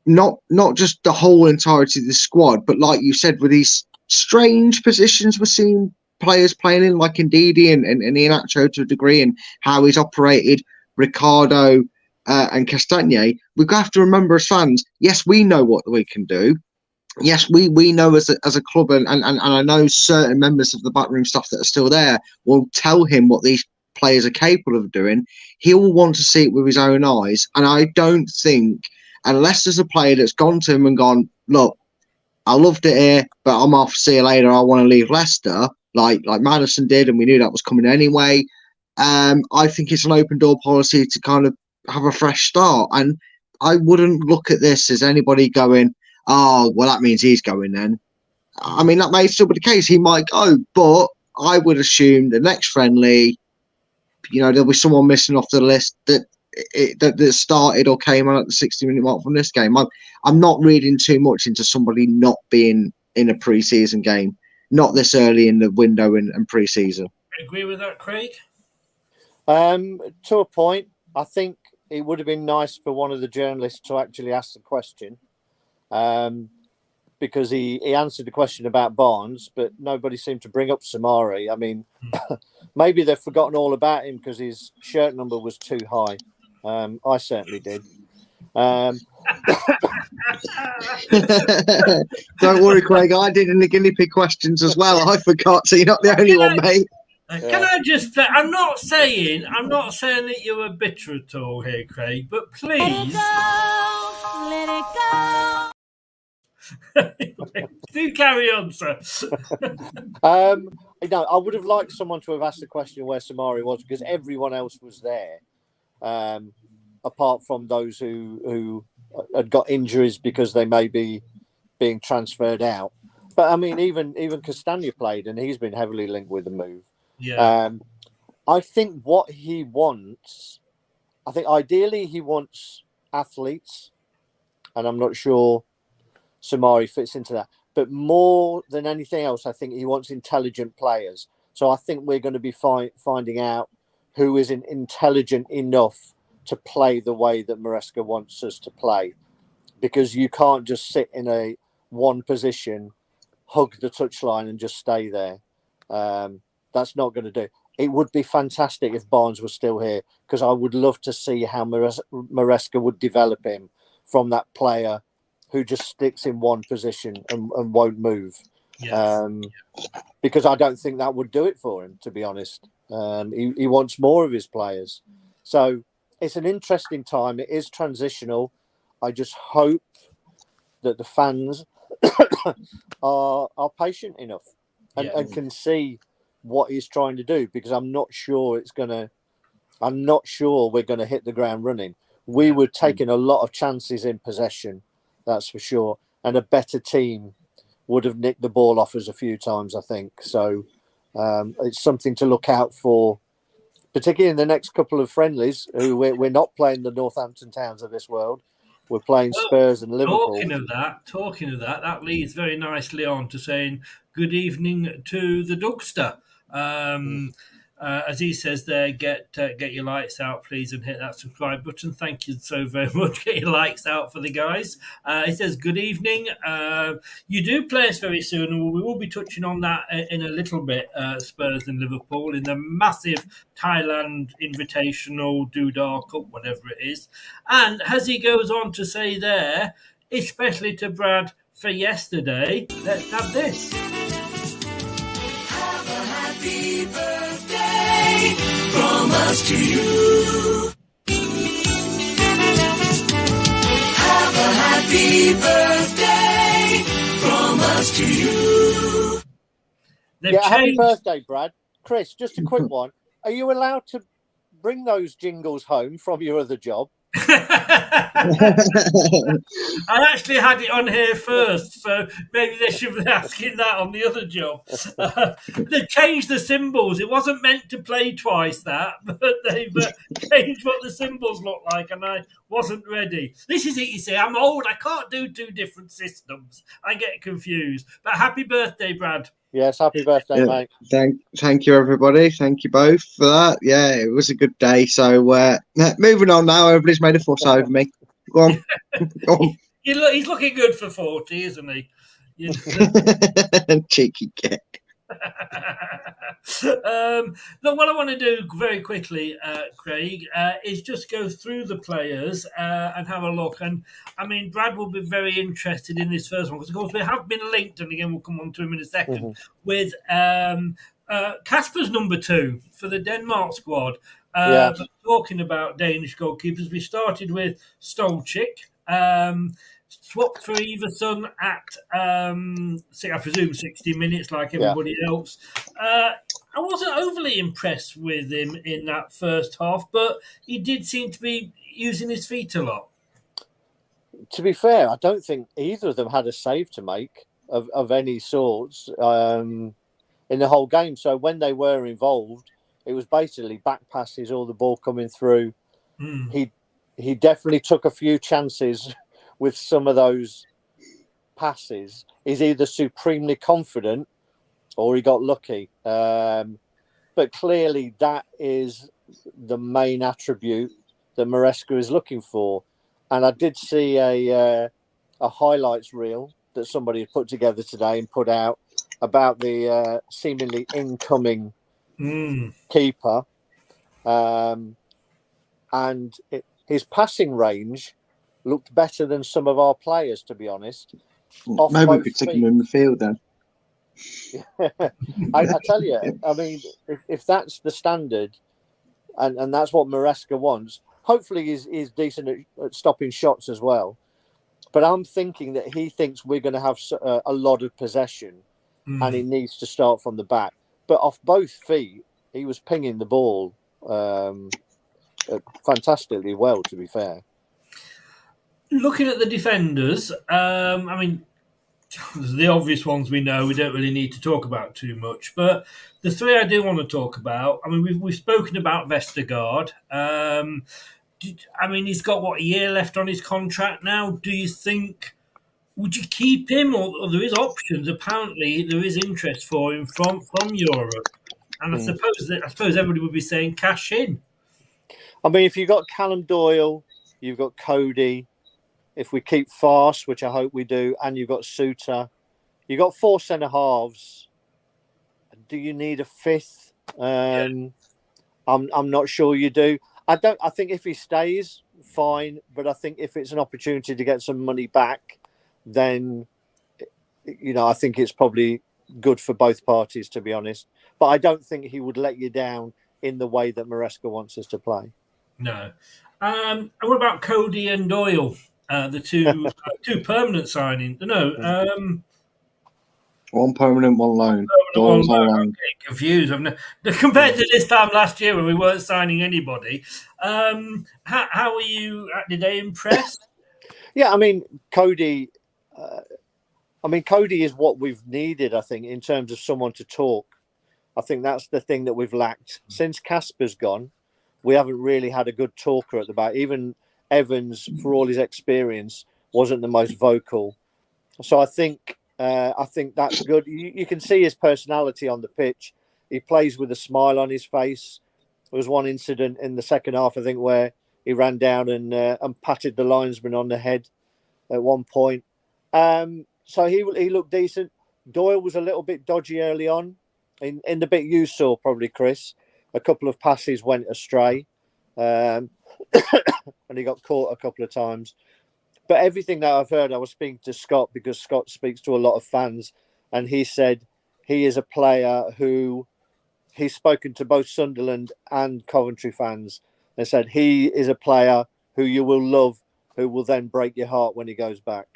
Speaker 7: not just the whole entirety of the squad, but like you said, with these strange positions we're seeing players playing in, like Ndidi and Iheanacho to a degree, and how he's operated Ricardo and Castagne. We've got to remember as fans, yes, we know what we can do. Yes, we know as a club, and I know certain members of the backroom staff that are still there will tell him what these players are capable of doing. He will want to see it with his own eyes, and I don't think, unless there's a player that's gone to him and gone, look, I loved it here, but I'm off, see you later, I want to leave Leicester, like Madison did, and we knew that was coming anyway. I think it's an open door policy to kind of have a fresh start, and I wouldn't look at this as anybody going, oh, well, that means he's going then. I mean, that may still be the case. He might go, but I would assume the next friendly, there'll be someone missing off the list that started or came on at the 60-minute mark from this game. I'm not reading too much into somebody not being in a pre-season game, not this early in the window and pre-season.
Speaker 4: Agree with that, Craig?
Speaker 6: To a point, I think it would have been nice for one of the journalists to actually ask the question, because he answered the question about Barnes, but nobody seemed to bring up Samari. I mean, maybe they've forgotten all about him because his shirt number was too high. I certainly did.
Speaker 7: Don't worry, Craig. I did in the guinea pig questions as well. I forgot, so you're not the only one, mate.
Speaker 4: Can I just say, I'm not saying that you were bitter at all here, Craig, but please
Speaker 8: Let it go.
Speaker 4: do carry on, sir.
Speaker 6: I would have liked someone to have asked the question where Samari was, because everyone else was there, apart from those who had got injuries because they may be being transferred out. But I mean, even Castagna played, and he's been heavily linked with the move.
Speaker 4: Yeah.
Speaker 6: I think what he wants, ideally he wants athletes, and I'm not sure Samari fits into that. But more than anything else, I think he wants intelligent players. So I think we're going to be finding out who is intelligent enough to play the way that Maresca wants us to play. Because you can't just sit in a one position, hug the touchline and just stay there. That's not going to do. It would be fantastic if Barnes was still here, because I would love to see how Maresca would develop him from that player who just sticks in one position and won't move.
Speaker 4: Yes.
Speaker 6: Because I don't think that would do it for him, to be honest. He wants more of his players. So it's an interesting time. It is transitional. I just hope that the fans are patient enough and can see what he's trying to do, because I'm not sure we're going to hit the ground running. We were taking a lot of chances in possession, that's for sure. And a better team would have nicked the ball off us a few times, I think. So it's something to look out for, particularly in the next couple of friendlies. We're not playing the Northampton Towns of this world. We're playing Spurs and Liverpool.
Speaker 4: Talking of that, that leads very nicely on to saying good evening to the Dugster. As he says there, get your lights out, please, and hit that subscribe button. Thank you so very much. Get your lights out for the guys. He says, good evening. You do play us very soon, and we will be touching on that in a little bit, Spurs and Liverpool, in the massive Thailand Invitational Doodah Cup, whatever it is. And as he goes on to say there, especially to Brad for yesterday, let's have this.
Speaker 8: Have a happy birthday from us to you. Have a happy birthday from us to you.
Speaker 6: Happy birthday, Brad. Chris, just a quick one. Are you allowed to bring those jingles home from your other job?
Speaker 4: I actually had it on here first, so maybe they should be asking that on the other job. They've changed the symbols. It wasn't meant to play twice, that, but they've changed what the symbols look like, and I wasn't ready. This is it, you see. I'm old. I can't do two different systems. I get confused. But happy birthday, Brad.
Speaker 6: Yes, happy birthday, mate.
Speaker 7: Thank you, everybody. Thank you both for that. Yeah, it was a good day. So moving on now. Everybody's made a fuss over me. Go on. Go on.
Speaker 4: He's looking good for 40, isn't he?
Speaker 7: Cheeky kid.
Speaker 4: Look, what I want to do very quickly, Craig, is just go through the players and have a look. And I mean, Brad will be very interested in this first one because, of course, we have been linked, and again, we'll come on to him in a second, with Kasper's number 2 for the Denmark squad. But talking about Danish goalkeepers, we started with Stolchik. Swapped for Everson at, I presume, 60 minutes like everybody else. I wasn't overly impressed with him in that first half, but he did seem to be using his feet a lot.
Speaker 6: To be fair, I don't think either of them had a save to make of any sorts in the whole game. So when they were involved, it was basically back passes, all the ball coming through. He definitely took a few chances with some of those passes. He's either supremely confident or he got lucky. But clearly that is the main attribute that Maresca is looking for. And I did see a highlights reel that somebody had put together today and put out about the seemingly incoming keeper. And his passing range looked better than some of our players, to be honest.
Speaker 7: Maybe we could take him in midfield then.
Speaker 6: I tell you, I mean, if that's the standard, and that's what Maresca wants, hopefully he's decent at stopping shots as well. But I'm thinking that he thinks we're going to have a lot of possession, and he needs to start from the back. But off both feet, he was pinging the ball fantastically well, to be fair.
Speaker 4: Looking at the defenders, I mean, the obvious ones we know, we don't really need to talk about too much. But the three I do want to talk about, I mean, we've spoken about Vestergaard. I mean, he's got, a year left on his contract now. Do you think, would you keep him? Or there is options. Apparently, there is interest for him from Europe. And I suppose everybody would be saying cash in.
Speaker 6: I mean, if you've got Callum Doyle, you've got Cody. If we keep Fast, which I hope we do, and you've got Suter, you've got 4 centre halves. Do you need a fifth? I'm not sure you do. I think if he stays, fine. But I think if it's an opportunity to get some money back, then I think it's probably good for both parties, to be honest. But I don't think he would let you down in the way that Maresca wants us to play.
Speaker 4: No. And what about Cody and Doyle? The two permanent signings. No.
Speaker 7: One permanent, one loan. Doyle's on loan.
Speaker 4: I'm getting confused. Compared to this time last year when we weren't signing anybody. How were you? Did they impress?
Speaker 6: Yeah, I mean, Cody. Cody is what we've needed, I think, in terms of someone to talk. I think that's the thing that we've lacked. Since Casper's gone, we haven't really had a good talker at the back. Even Evans, for all his experience, wasn't the most vocal. So I think that's good. You can see his personality on the pitch. He plays with a smile on his face. There was one incident in the second half, I think, where he ran down and patted the linesman on the head at one point. So he looked decent. Doyle was a little bit dodgy early on. In the bit you saw, probably, Chris, a couple of passes went astray. And he got caught a couple of times. But everything that I've heard, I was speaking to Scott because Scott speaks to a lot of fans, and he said he is a player who he's spoken to both Sunderland and Coventry fans and said he is a player who you will love, who will then break your heart when he goes back.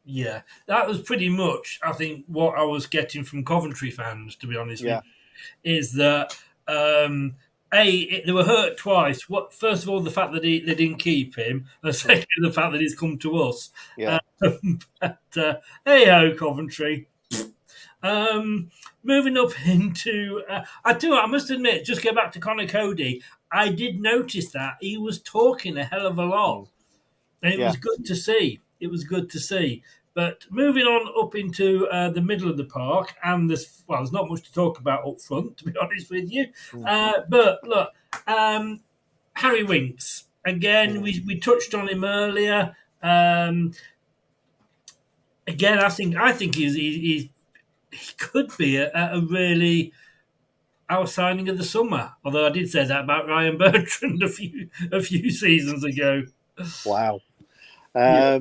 Speaker 4: Yeah, that was pretty much, I think, what I was getting from Coventry fans, to be honest with you, is that they were hurt twice. First of all, the fact that they didn't keep him, and second, the fact that he's come to us.
Speaker 6: Yeah.
Speaker 4: Hey-ho, Coventry. Moving up into... I must admit, just go back to Connor Cody, I did notice that he was talking a hell of a lot. And it was good to see. It was good to see. But moving on up into the middle of the park, and there's not much to talk about up front, to be honest with you. But look, Harry Winks. Again, we touched on him earlier. Again, I think he could be a really our signing of the summer. Although I did say that about Ryan Bertrand a few seasons ago.
Speaker 6: Wow. As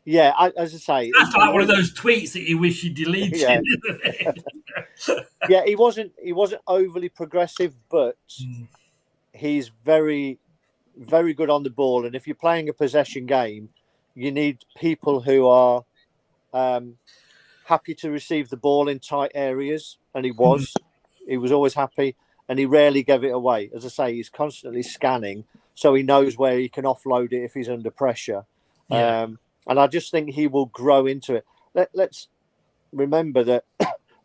Speaker 6: I say,
Speaker 4: that's like one of those tweets that you wish you deleted.
Speaker 6: Yeah, he wasn't overly progressive, but he's very, very good on the ball. And if you're playing a possession game, you need people who are happy to receive the ball in tight areas. And he was always happy, and he rarely gave it away. As I say, he's constantly scanning, so he knows where he can offload it if he's under pressure.
Speaker 4: Yeah.
Speaker 6: And I just think he will grow into it. Let's remember that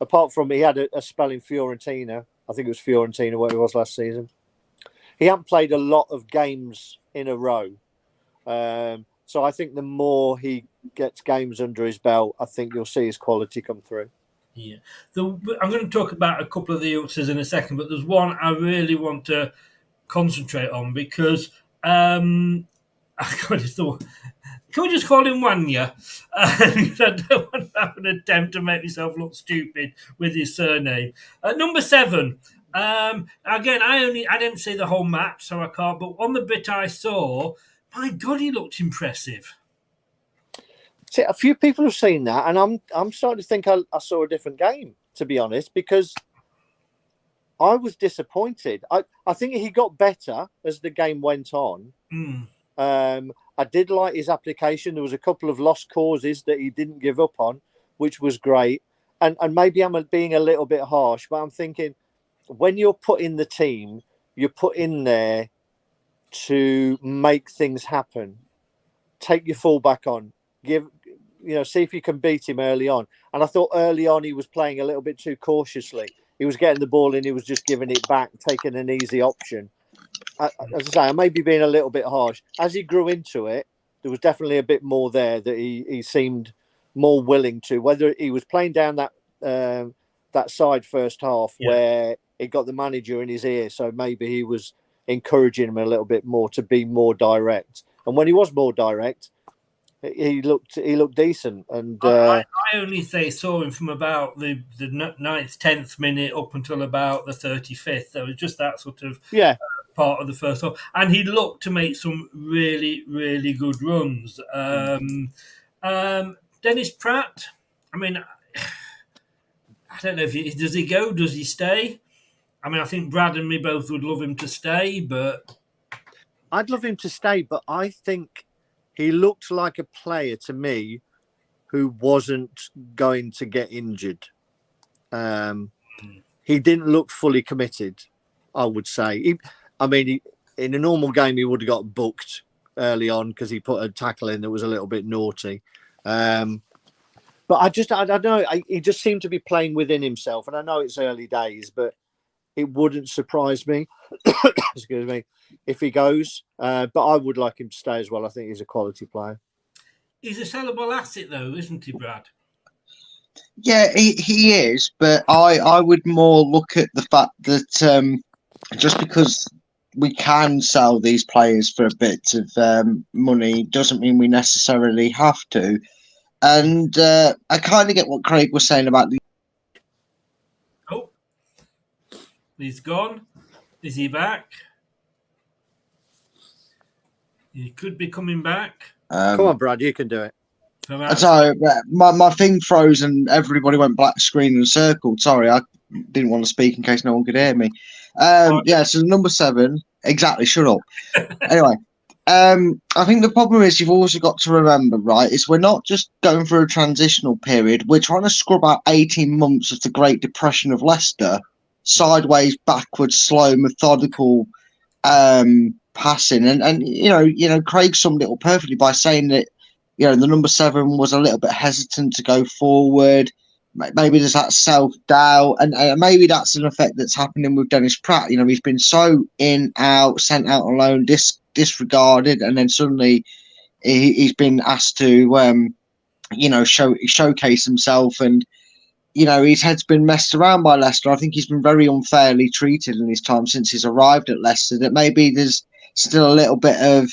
Speaker 6: apart from he had a spell in Fiorentina, I think it was Fiorentina where he was last season, he hadn't played a lot of games in a row. So I think the more he gets games under his belt, I think you'll see his quality come through.
Speaker 4: Yeah. I'm going to talk about a couple of the youngsters in a second, but there's one I really want to concentrate on because can we just call him Wanya? Because I don't want to have an attempt to make myself look stupid with his surname. Number 7. Again, I didn't see the whole match, so I can't. But on the bit I saw, my God, he looked impressive.
Speaker 6: See, a few people have seen that, and I'm starting to think I saw a different game, to be honest, because I was disappointed. I think he got better as the game went on. I did like his application. There was a couple of lost causes that he didn't give up on, which was great. And maybe I'm being a little bit harsh, but I'm thinking when you're put in the team, you're put in there to make things happen. Take your fullback on. See if you can beat him early on. And I thought early on he was playing a little bit too cautiously. He was getting the ball in, he was just giving it back, taking an easy option. As I say, I may be being a little bit harsh. As he grew into it, there was definitely a bit more there that he seemed more willing to. Whether he was playing down that side first half where it got the manager in his ear, so maybe he was encouraging him a little bit more to be more direct. And when he was more direct, he looked decent. And
Speaker 4: I only saw him from about the 9th, 10th minute up until about the 35th. There was just that sort of part of the first half, and he looked to make some really, really good runs. Dennis Pratt, I mean, I don't know if does he go, does he stay? I mean, I think Brad and me both would love him to stay, but
Speaker 6: I'd love him to stay. But I think he looked like a player to me who wasn't going to get injured. He didn't look fully committed, I would say. In a normal game, he would have got booked early on because he put a tackle in that was a little bit naughty. But I don't know. He just seemed to be playing within himself. And I know it's early days, but it wouldn't surprise me, excuse me, if he goes. But I would like him to stay as well. I think he's a quality player.
Speaker 4: He's a sellable asset, though, isn't he, Brad?
Speaker 3: Yeah, he is. But I would more look at the fact that just because we can sell these players for a bit of money doesn't mean we necessarily have to. And I kind of get what Craig was saying about the.
Speaker 4: Oh, he's gone. Is he back? He could be coming back.
Speaker 6: Come on, Brad, you can do it.
Speaker 3: Sorry, my thing froze and everybody went black screen and circled. Sorry, I didn't want to speak in case no one could hear me. So number 7, exactly. Shut up. Anyway. I think the problem is you've also got to remember, right, is we're not just going through a transitional period. We're trying to scrub out 18 months of the Great Depression of Leicester, sideways, backwards, slow, methodical passing. And Craig summed it up perfectly by saying that, the number 7 was a little bit hesitant to go forward. Maybe there's that self-doubt, and maybe that's an effect that's happening with Dennis Pratt. He's been so in, out, sent out on loan, disregarded, and then suddenly he's been asked to showcase himself, and his head's been messed around by Leicester. I think he's been very unfairly treated in his time since he's arrived at Leicester. That maybe there's still a little bit of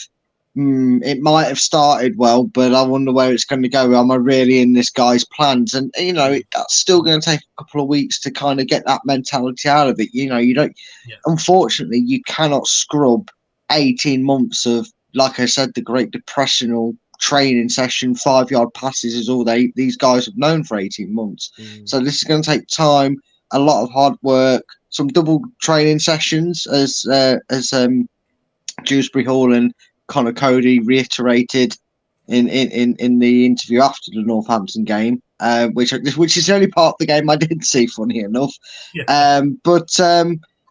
Speaker 3: it might have started well, but I wonder where it's going to go. Am I really in this guy's plans? And that's still going to take a couple of weeks to kind of get that mentality out of it. You don't. Yeah. Unfortunately, you cannot scrub 18 months of, like I said, the Great Depressional training session. 5-yard passes is all these guys have known for 18 months. So this is going to take time, a lot of hard work, some double training sessions, as Dewsbury Hall and Connor Cody reiterated in the interview after the Northampton game, which is the only part of the game I did see, funny enough. Yeah.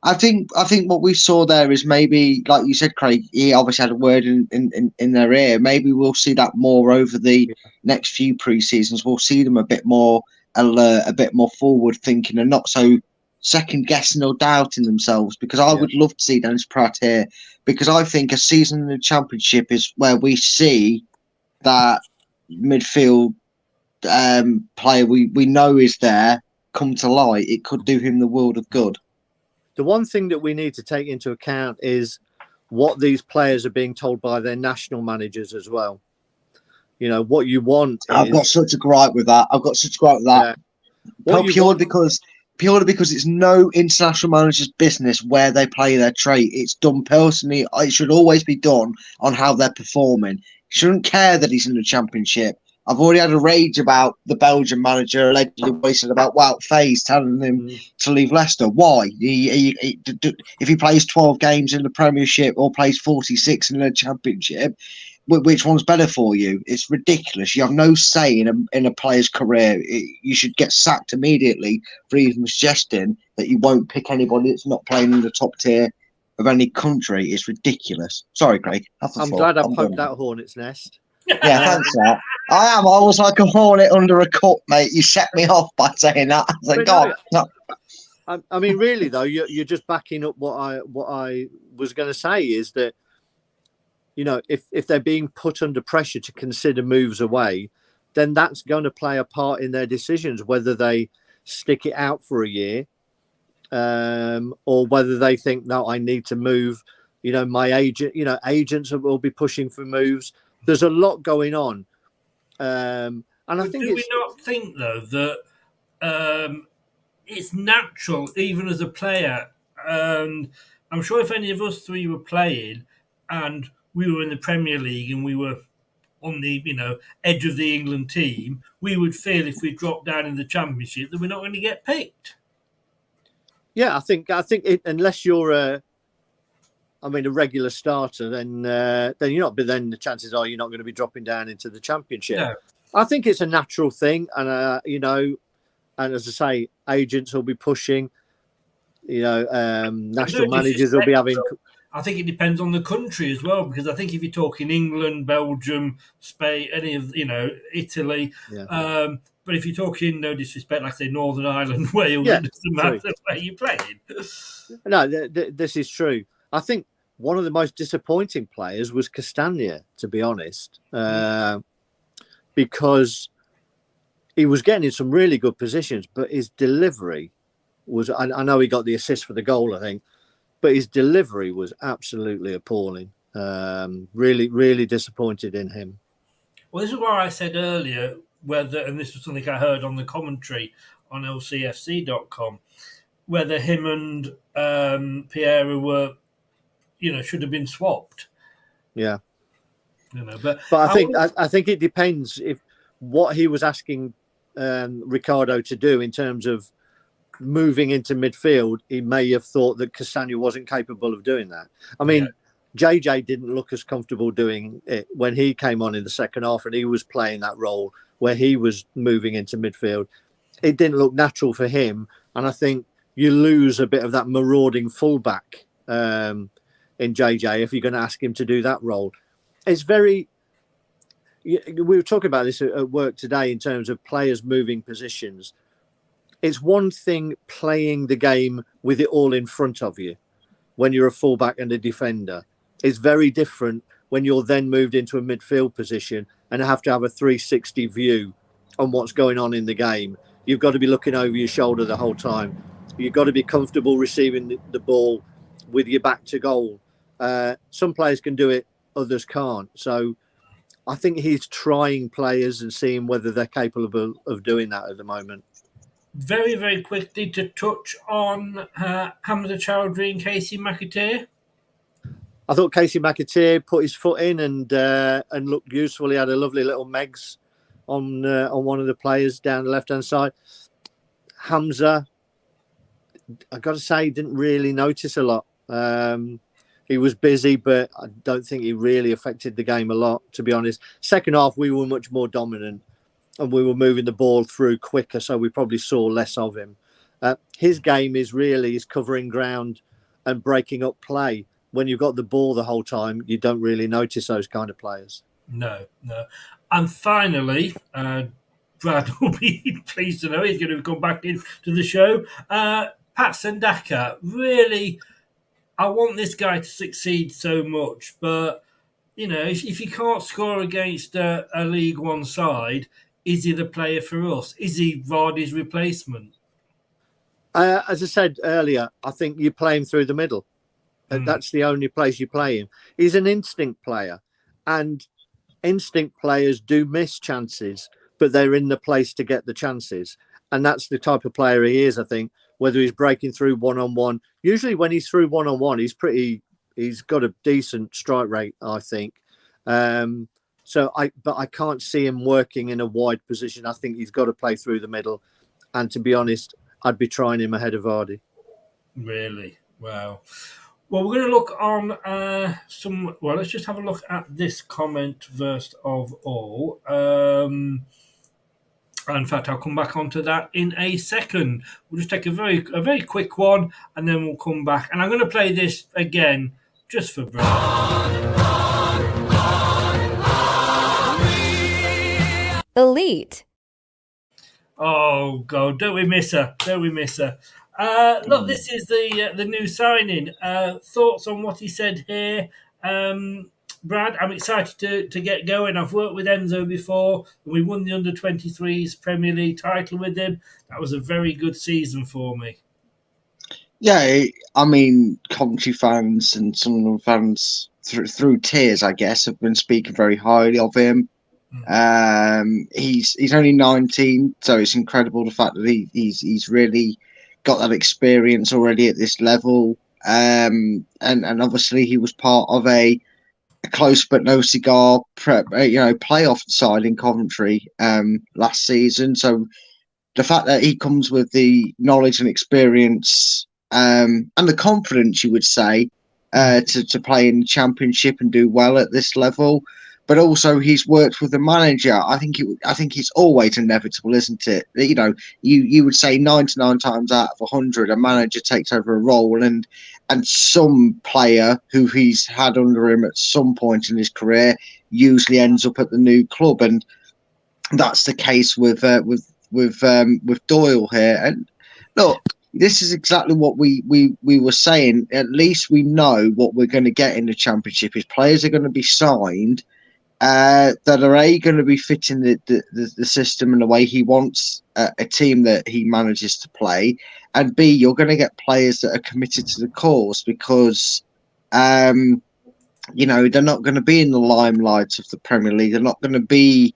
Speaker 3: I think what we saw there is maybe, like you said, Craig, he obviously had a word in their ear. Maybe we'll see that more over the next few pre-seasons. We'll see them a bit more alert, a bit more forward thinking, and not so second guessing or doubting themselves, because I would love to see Dennis Pratt here, because I think a season in the Championship is where we see that midfield player we know is there,
Speaker 7: come to light, it could do him the world of good.
Speaker 6: The one thing that we need to take into account is what these players are being told by their national managers as well. You know, what you want is...
Speaker 7: I've got such a gripe with that. Purely because it's no international manager's business where they play their trade. It's done personally. It should always be done on how they're performing. Shouldn't care that he's in the Championship. I've already had a rage about the Belgian manager allegedly wasted about Wout Faes telling him to leave Leicester. Why? If he plays 12 games in the Premiership or plays 46 in the Championship, which one's better for you? It's ridiculous. You have no say in a player's career. You should get sacked immediately for even suggesting that you won't pick anybody that's not playing in the top tier of any country. It's ridiculous. Sorry, Craig.
Speaker 6: I'm glad I poked that hornet's nest.
Speaker 7: Yeah, thanks for that. I was like a hornet under a cup, mate. You set me off by saying that. I was like, God, no.
Speaker 6: I mean, really though, you're just backing up what I was going to say is that, you know, if they're being put under pressure to consider moves away, then that's going to play a part in their decisions, whether they stick it out for a year, or whether they think, no, I need to move. You know, my agent, you know, agents will be pushing for moves. There's a lot going on. And I think
Speaker 4: we not think, though, that it's natural, even as a player, and I'm sure if any of us three were playing and we were in the Premier League and we were on the, you know, edge of the England team, we would feel if we dropped down in the Championship that we're not going to get picked.
Speaker 6: Yeah, I think unless you're a regular starter, then you're not. But then the chances are you're not going to be dropping down into the Championship. No. I think it's a natural thing, and you know, and as I say, agents will be pushing. You know, national managers will be having.
Speaker 4: I think it depends on the country as well, because I think if you're talking England, Belgium, Spain, any of, you know, Italy, but if you're talking, no disrespect, like say Northern Ireland, Wales, it doesn't matter where you're playing.
Speaker 6: No, this is true. I think one of the most disappointing players was Castagna, to be honest, because he was getting in some really good positions, but his delivery was, I know he got the assist for the goal, I think, but his delivery was absolutely appalling. Really, really disappointed in him.
Speaker 4: Well, this is why I said earlier, whether, and this was something I heard on the commentary on LCFC.com, whether him and Pierre were, you know, should have been swapped.
Speaker 6: Yeah.
Speaker 4: You know, but
Speaker 6: I think it depends if what he was asking Ricardo to do in terms of moving into midfield. He may have thought that Castagna wasn't capable of doing that. I mean, JJ didn't look as comfortable doing it when he came on in the second half and he was playing that role where he was moving into midfield. It didn't look natural for him, and I think you lose a bit of that marauding fullback in JJ if you're going to ask him to do that role. It's very... We were talking about this at work today in terms of players moving positions. It's one thing playing the game with it all in front of you when you're a fullback and a defender. It's very different when you're then moved into a midfield position and have to have a 360 view on what's going on in the game. You've got to be looking over your shoulder the whole time. You've got to be comfortable receiving the ball with your back to goal. Some players can do it, others can't. So I think he's trying players and seeing whether they're capable of doing that at the moment.
Speaker 4: Very, very quickly to touch on Hamza Chowdhury and Katey McAteer.
Speaker 6: I thought Katey McAteer put his foot in and looked useful. He had a lovely little Megs on one of the players down the left-hand side. Hamza, I've got to say, didn't really notice a lot. He was busy, but I don't think he really affected the game a lot, to be honest. Second half, we were much more dominant and we were moving the ball through quicker, so we probably saw less of him. His game is covering ground and breaking up play. When you've got the ball the whole time, you don't really notice those kind of players.
Speaker 4: No. And finally, Brad will be pleased to know he's going to come back into the show. Pat Sendaka, really, I want this guy to succeed so much, but, you know, if you can't score against a League One side, is he the player for us? Is he Vardy's replacement?
Speaker 6: As I said earlier, I think you play him through the middle. That's the only place you play him. He's an instinct player, and instinct players do miss chances, but they're in the place to get the chances. And that's the type of player he is, I think, whether he's breaking through one-on-one. Usually when he's through one-on-one, he's got a decent strike rate, I think. But I can't see him working in a wide position. I think he's got to play through the middle. And to be honest, I'd be trying him ahead of Vardy.
Speaker 4: Really? Wow. Well, we're going to look on let's just have a look at this comment first of all. In fact, I'll come back onto that in a second. We'll just take a very quick one, and then we'll come back. And I'm going to play this again just for Brad.
Speaker 9: Elite.
Speaker 4: Oh, God, don't we miss her? Look, this is the new signing. Thoughts on what he said here? Brad, I'm excited to get going. I've worked with Enzo before. We won the Under-23s Premier League title with him. That was a very good season for me.
Speaker 7: Yeah, I mean, Coventry fans and Sunderland fans through tears, I guess, have been speaking very highly of him. He's only 19, so it's incredible the fact that he's really got that experience already at this level. And obviously he was part of a close but no cigar playoff side in Coventry last season. So the fact that he comes with the knowledge and experience and the confidence, you would say, to play in the Championship and do well at this level, but also he's worked with the manager. I think it's always inevitable, isn't it? You know, you would say 99 times out of 100, a manager takes over a role, and some player who he's had under him at some point in his career usually ends up at the new club, and that's the case with Doyle here. And look, this is exactly what we were saying. At least we know what we're going to get in the Championship. His players are going to be signed that are going to be fitting the system and the way he wants a team that he manages to play, and B, you're going to get players that are committed to the cause, because they're not going to be in the limelight of the Premier League. They're not going to be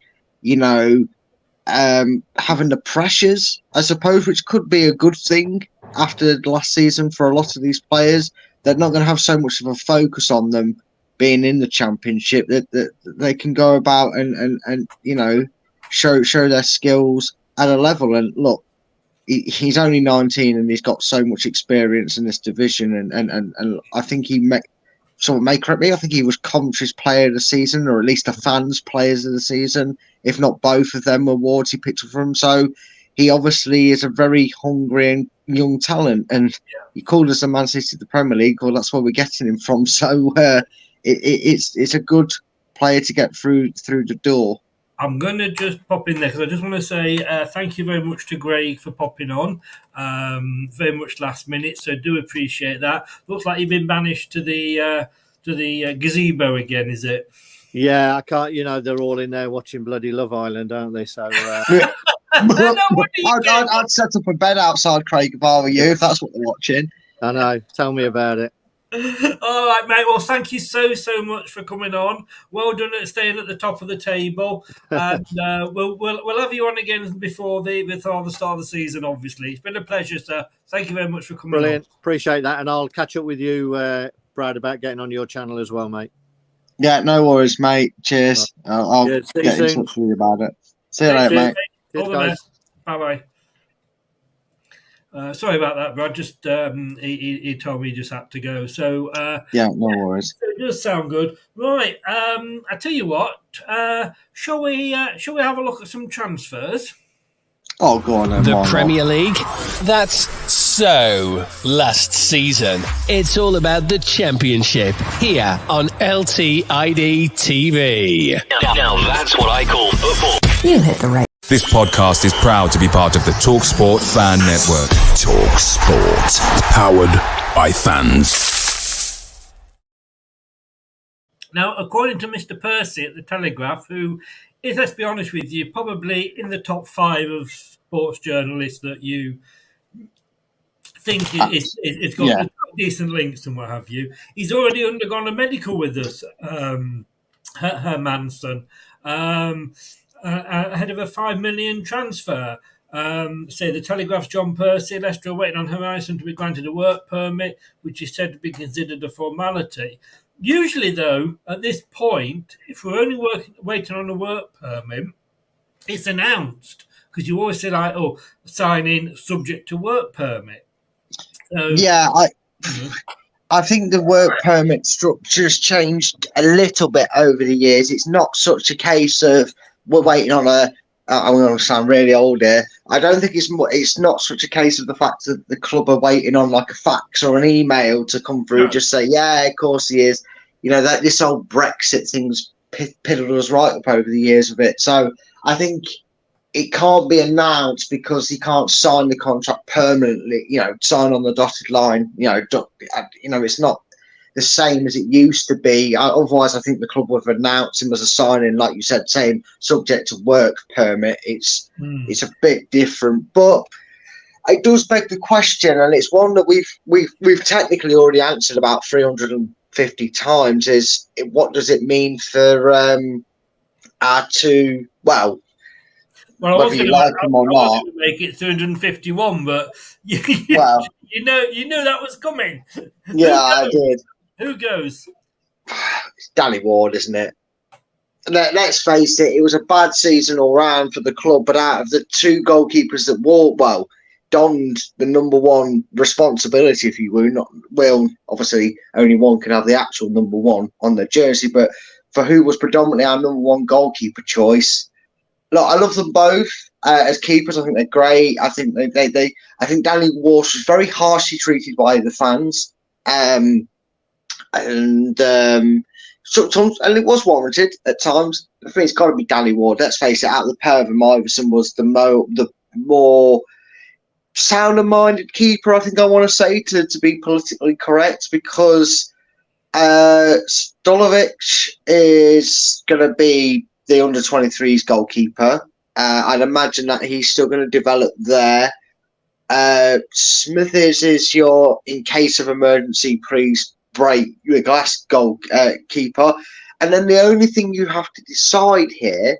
Speaker 7: having the pressures, I suppose, which could be a good thing after last season for a lot of these players. They're not going to have so much of a focus on them being in the Championship, that they can go about and show their skills at a level. And look, he's only 19 and he's got so much experience in this division, and I think someone may correct me, I think he was Coventry's player of the season, or at least the fans' players of the season, if not both of them awards he picked up for him. So he obviously is a very hungry and young talent, and he called us the Man City of the Premier League. Well, that's where we're getting him from. So it's a good player to get through the door.
Speaker 4: I'm going to just pop in there because I just want to say thank you very much to Greg for popping on. Very much last minute, so do appreciate that. Looks like you've been banished to the gazebo again, is it?
Speaker 6: Yeah, I can't. They're all in there watching bloody Love Island, aren't they? So
Speaker 3: I'd set up a bed outside, Craig, if I were you, if that's what they're watching.
Speaker 6: I know. Tell me about it.
Speaker 4: All right, mate. Well, thank you so much for coming on. Well done at staying at the top of the table, and we'll have you on again before the start of the season. Obviously, it's been a pleasure, sir. Thank you very much for coming.
Speaker 6: Brilliant. Appreciate that, and I'll catch up with you, Brad, about getting on your channel as well, mate.
Speaker 3: Yeah, no worries, mate. Cheers. I'll get in touch with you about it. See you later, mate.
Speaker 4: All the best. Bye. Sorry about that, Brad. Just he told me he just had to go. So
Speaker 3: yeah, no worries.
Speaker 4: It does sound good, right? I tell you what. Shall we have a look at some transfers?
Speaker 3: Oh, go on then.
Speaker 1: The Premier League? That's so last season. It's all about the Championship here on LTID TV.
Speaker 2: Now that's what I call football.
Speaker 9: You hit the right.
Speaker 10: This podcast is proud to be part of the TalkSport Fan Network. TalkSport. Powered by fans.
Speaker 4: Now, according to Mr. Percy at the Telegraph, who is, let's be honest with you, probably in the top 5 of sports journalists that you think it's got decent links and what have you. He's already undergone a medical with us, her manson, ahead of a 5 million transfer. Say the Telegraph's John Percy, Leicester are waiting on Horizon to be granted a work permit, which is said to be considered a formality. Usually, though, at this point, if we're only waiting on a work permit, it's announced, because you always say, like, oh, sign in subject to work permit. So,
Speaker 3: I think the work permit structure has changed a little bit over the years. It's not such a case of we're waiting on I'm going to sound really old here. I don't think it's not such a case of the fact that the club are waiting on like a fax or an email to come through. Just say, yeah, of course he is. You know, that this whole Brexit thing's piddled us right up over the years of it. So I think it can't be announced because he can't sign the contract permanently, you know, sign on the dotted line. It's not the same as it used to be. Otherwise, I think the club would have announced him as a signing, like you said, saying subject to work permit. It's a bit different, but it does beg the question, and it's one that we've technically already answered about 350 times. Is what does it mean for our two? Well, whether you like them or not,
Speaker 4: make it 351, but you know that was coming.
Speaker 3: Yeah, I did.
Speaker 4: Who goes?
Speaker 3: It's Danny Ward, isn't it? Let's face it, it was a bad season all round for the club. But out of the two goalkeepers that donned the number one responsibility, if you will, obviously only one can have the actual number one on their jersey. But for who was predominantly our number one goalkeeper choice, look, I love them both as keepers. I think they're great. I think I think Danny Walsh was very harshly treated by the fans, and sometimes, and it was warranted at times. I think it's got to be Danny Ward. Let's face it. Out of the pair of them, Iverson was the more sounder-minded keeper. I think I want to say to be politically correct, because Stolovic is going to be the under-23s goalkeeper. I'd imagine that he's still going to develop there. Smithers is your, in case of emergency, break your glass goalkeeper. And then the only thing you have to decide here,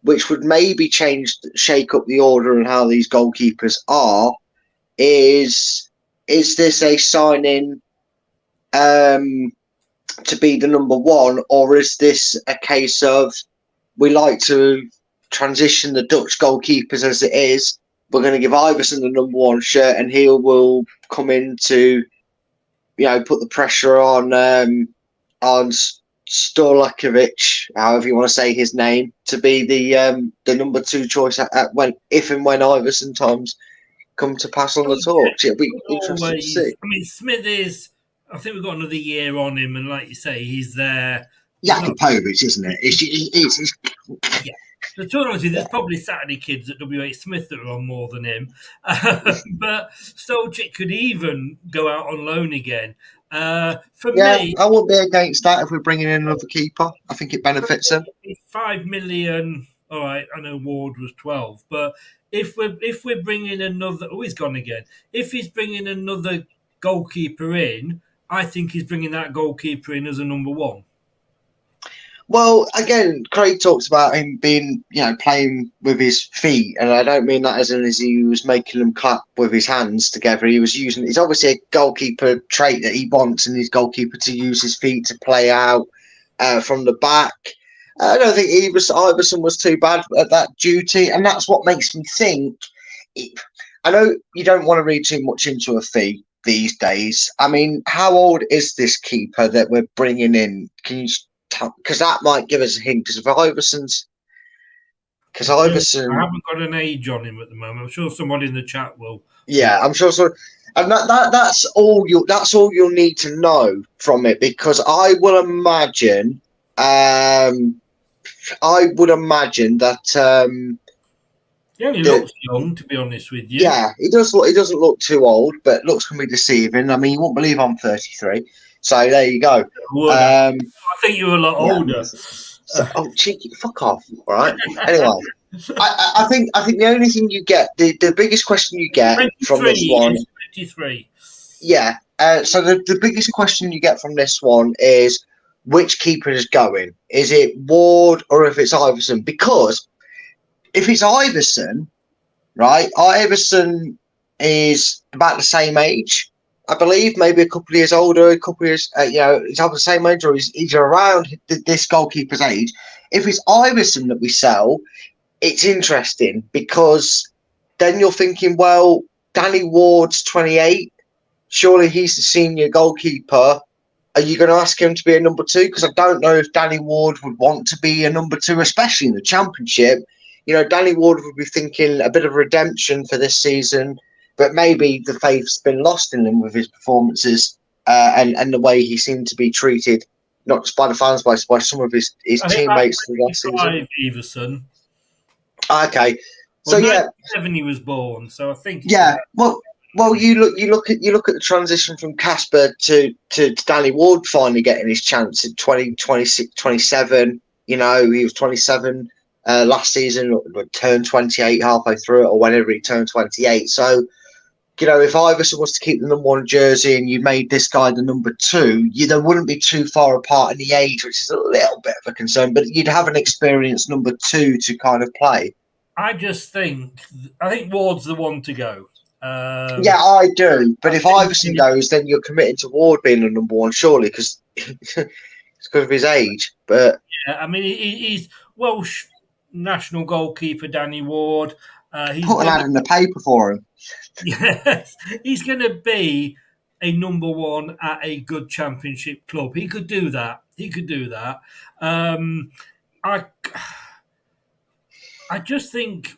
Speaker 3: which would maybe shake up the order and how these goalkeepers are, is this a sign-in to be the number one, or is this a case of we like to transition the Dutch goalkeepers as it is? We're going to give Iverson the number one shirt, and he will come in to, put the pressure on Stolakovic, however you want to say his name, to be the number two choice if and when Iverson times come to pass on the torch. It'll be interesting to see.
Speaker 4: I mean, Smith is. I think we've got another year on him, and like you say, he's there.
Speaker 3: Jakupovic, isn't it? It's
Speaker 4: yeah. So, to honestly, there's probably Saturday kids at WH Smith that are on more than him. But Stolchik could even go out on loan again. Me,
Speaker 3: I wouldn't be against that if we're bringing in another keeper. I think it benefits him.
Speaker 4: 5 million. All right, I know Ward was 12, but if we're bringing another, he's gone again. If he's bringing another goalkeeper in, I think he's bringing that goalkeeper in as a number one.
Speaker 3: Well, again, Craig talks about him being, playing with his feet, and I don't mean that as in as he was making them clap with his hands together. He was using, it's obviously a goalkeeper trait that he wants in his goalkeeper, to use his feet to play out from the back. I don't think Iverson was too bad at that duty, and that's what makes me think. I know you don't want to read too much into a fee these days. I mean, how old is this keeper that we're bringing in? Can you? Because that might give us a hint. Because Iverson,
Speaker 4: I haven't got an age on him at the moment. I'm sure somebody in the chat will.
Speaker 3: Yeah, I'm sure. So, and that's all you'll need to know from it. Because I would imagine that.
Speaker 4: He only looks young, to be honest with you.
Speaker 3: Yeah, he doesn't look too old, but looks can be deceiving. I mean, you won't believe I'm 33. So there you go.
Speaker 4: I think you were a lot older.
Speaker 3: So, cheeky, fuck off. All right. Anyway, I think the only thing you get, the biggest question you get from this one,
Speaker 4: 23.
Speaker 3: Yeah. So the biggest question you get from this one is which keeper is going? Is it Ward or if it's Iverson? Because if it's Iverson, right? Iverson is about the same age, I believe, maybe a couple of years older, a couple of years, he's either the same age or he's around this goalkeeper's age. If it's Iverson that we sell, it's interesting because then you're thinking, well, Danny Ward's 28. Surely he's the senior goalkeeper. Are you going to ask him to be a number 2? Because I don't know if Danny Ward would want to be a number 2, especially in the Championship. Danny Ward would be thinking a bit of redemption for this season, but maybe the faith's been lost in him with his performances and the way he seemed to be treated, not just by the fans, but by some of his teammates last season.
Speaker 4: Everson.
Speaker 3: Okay, so yeah,
Speaker 4: 7 he was born, so I think
Speaker 3: Well, you look at the transition from Casper to Danny Ward finally getting his chance at 26, 27. He was 27 last season, turned 28 halfway through it, or whenever he turned 28. So, if Iverson was to keep the number 1 jersey and you made this guy the number 2, they wouldn't be too far apart in the age, which is a little bit of a concern. But you'd have an experienced number 2 to kind of play.
Speaker 4: I think Ward's the one to go.
Speaker 3: Yeah, I do. But if Iverson goes, then you're committed to Ward being the number 1, surely, because it's because of his age. But
Speaker 4: yeah, I mean, he's Welsh national goalkeeper Danny Ward.
Speaker 3: He's put an ad in the paper for him.
Speaker 4: Yes, he's going to be a number 1 at a good Championship club. He could do that. I just think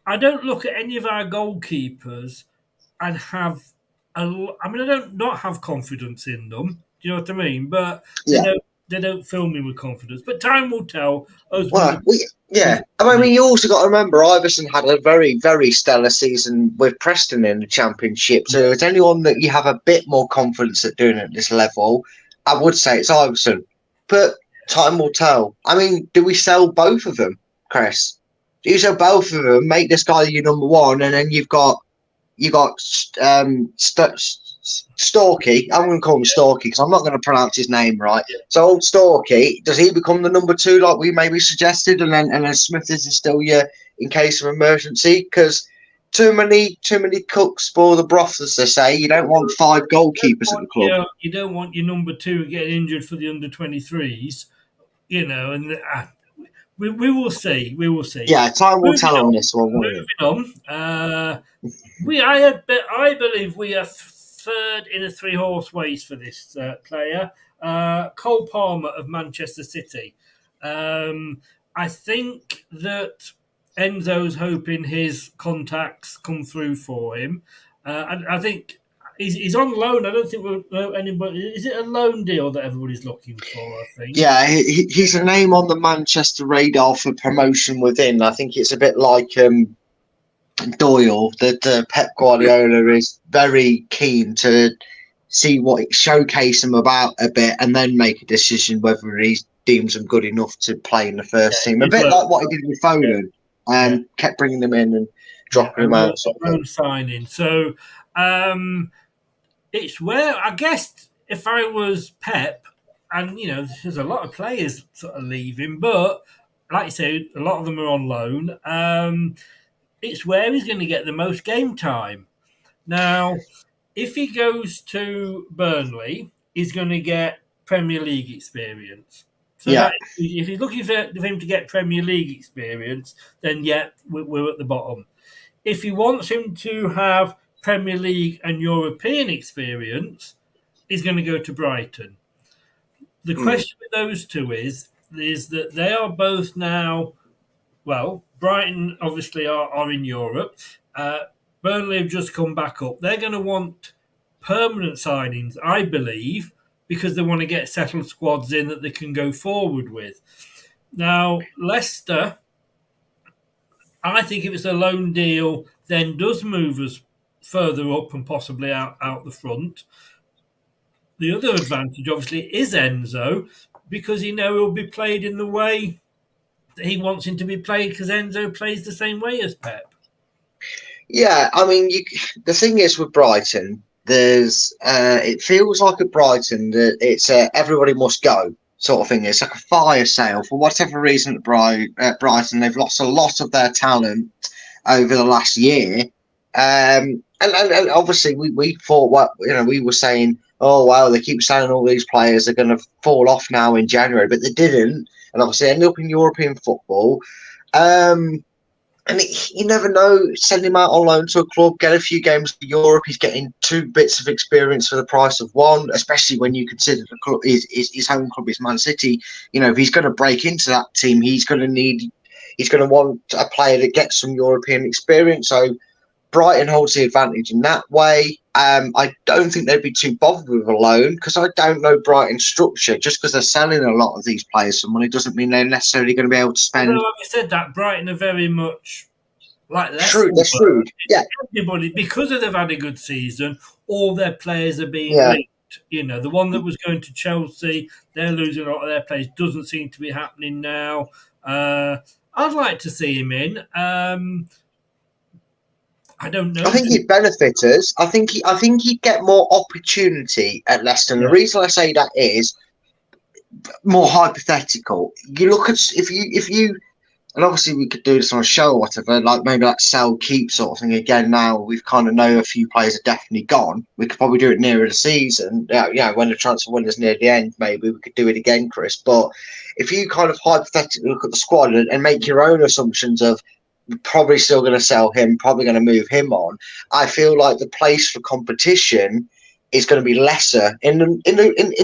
Speaker 4: I don't look at any of our goalkeepers and I don't not have confidence in them. Do you know what I mean? But they don't fill me with confidence. But time will tell.
Speaker 3: I mean, you also got to remember Iverson had a very, very stellar season with Preston in the Championship. So if it's anyone that you have a bit more confidence at doing at this level, I would say it's Iverson. But time will tell. I mean, do we sell both of them, Chris? Do you sell both of them, make this guy your number 1, and then you've got Storky. I'm going to call him Storky because I'm not going to pronounce his name right. So old Storky, does he become the number 2 like we maybe suggested, and then Smith is still your in case of emergency? Because too many cooks spoil the broth, as they say. You don't want 5 goalkeepers at the club.
Speaker 4: You don't want your number 2 getting injured for the under-23s, and we will see. We will see.
Speaker 3: Yeah, time will tell on this one.
Speaker 4: Moving on, I believe we are third in a 3-horse race for this player, Cole Palmer of Manchester City. I think that Enzo's hoping his contacts come through for him. I think he's on loan. I don't think anybody. Is it a loan deal that everybody's looking for? I think.
Speaker 3: Yeah, he's a name on the Manchester radar for promotion within. I think it's a bit like Doyle. That Pep Guardiola is very keen to showcase him about a bit, and then make a decision whether he deems him good enough to play in the first team. A bit like what he did with Foden, and kept bringing them in and dropping them out.
Speaker 4: Signing. So. It's where I guess if I was Pep, and there's a lot of players sort of leaving, but like you say, a lot of them are on loan. It's where he's going to get the most game time. Now, if he goes to Burnley, he's going to get Premier League experience. So if he's looking for him to get Premier League experience, then we're at the bottom. If he wants him to have Premier League and European experience, is going to go to Brighton. The question with those two is that they are both now, Brighton obviously are in Europe. Burnley have just come back up. They're going to want permanent signings, I believe, because they want to get settled squads in that they can go forward with. Now, Leicester, I think if it's a loan deal, then does move us further up and possibly out the front. The other advantage, obviously, is Enzo, because he'll be played in the way that he wants him to be played, because Enzo plays the same way as Pep.
Speaker 7: Yeah, I mean, the thing is with Brighton, there's it feels like at Brighton that it's everybody must go sort of thing. It's like a fire sale for whatever reason at Brighton. They've lost a lot of their talent over the last year. And obviously we thought we were saying, oh wow, they keep selling all these players, they're going to fall off now in January, but they didn't, and obviously ended up in European football. You never know, send him out on loan to a club, get a few games for Europe. He's getting 2 bits of experience for the price of one, especially when you consider the club, his home club is Man City. You know, if he's going to break into that team, he's going to want a player that gets some European experience. So Brighton holds the advantage in that way. I don't think they'd be too bothered with a loan because I don't know Brighton's structure. Just because they're selling a lot of these players for money doesn't mean they're necessarily going to be able to spend.
Speaker 4: Like I said, that Brighton are very much like
Speaker 7: Leicester. They're shrewd. Yeah.
Speaker 4: Everybody, because they've had a good season, all their players are being linked. You know, the one that was going to Chelsea, they're losing a lot of their players. Doesn't seem to be happening now. I'd like to see him in. I don't know.
Speaker 7: I think he'd benefit us. I think he'd get more opportunity at Leicester. And the reason I say that is more hypothetical. You look at if you, and obviously we could do this on a show or whatever, like maybe that sell keep sort of thing. Again, now we've kind of know a few players are definitely gone. We could probably do it nearer the season. Yeah, when the transfer window's near the end, maybe we could do it again, Chris. But if you kind of hypothetically look at the squad and make your own assumptions of probably still going to sell him, probably going to move him on, I feel like the place for competition is going to be lesser in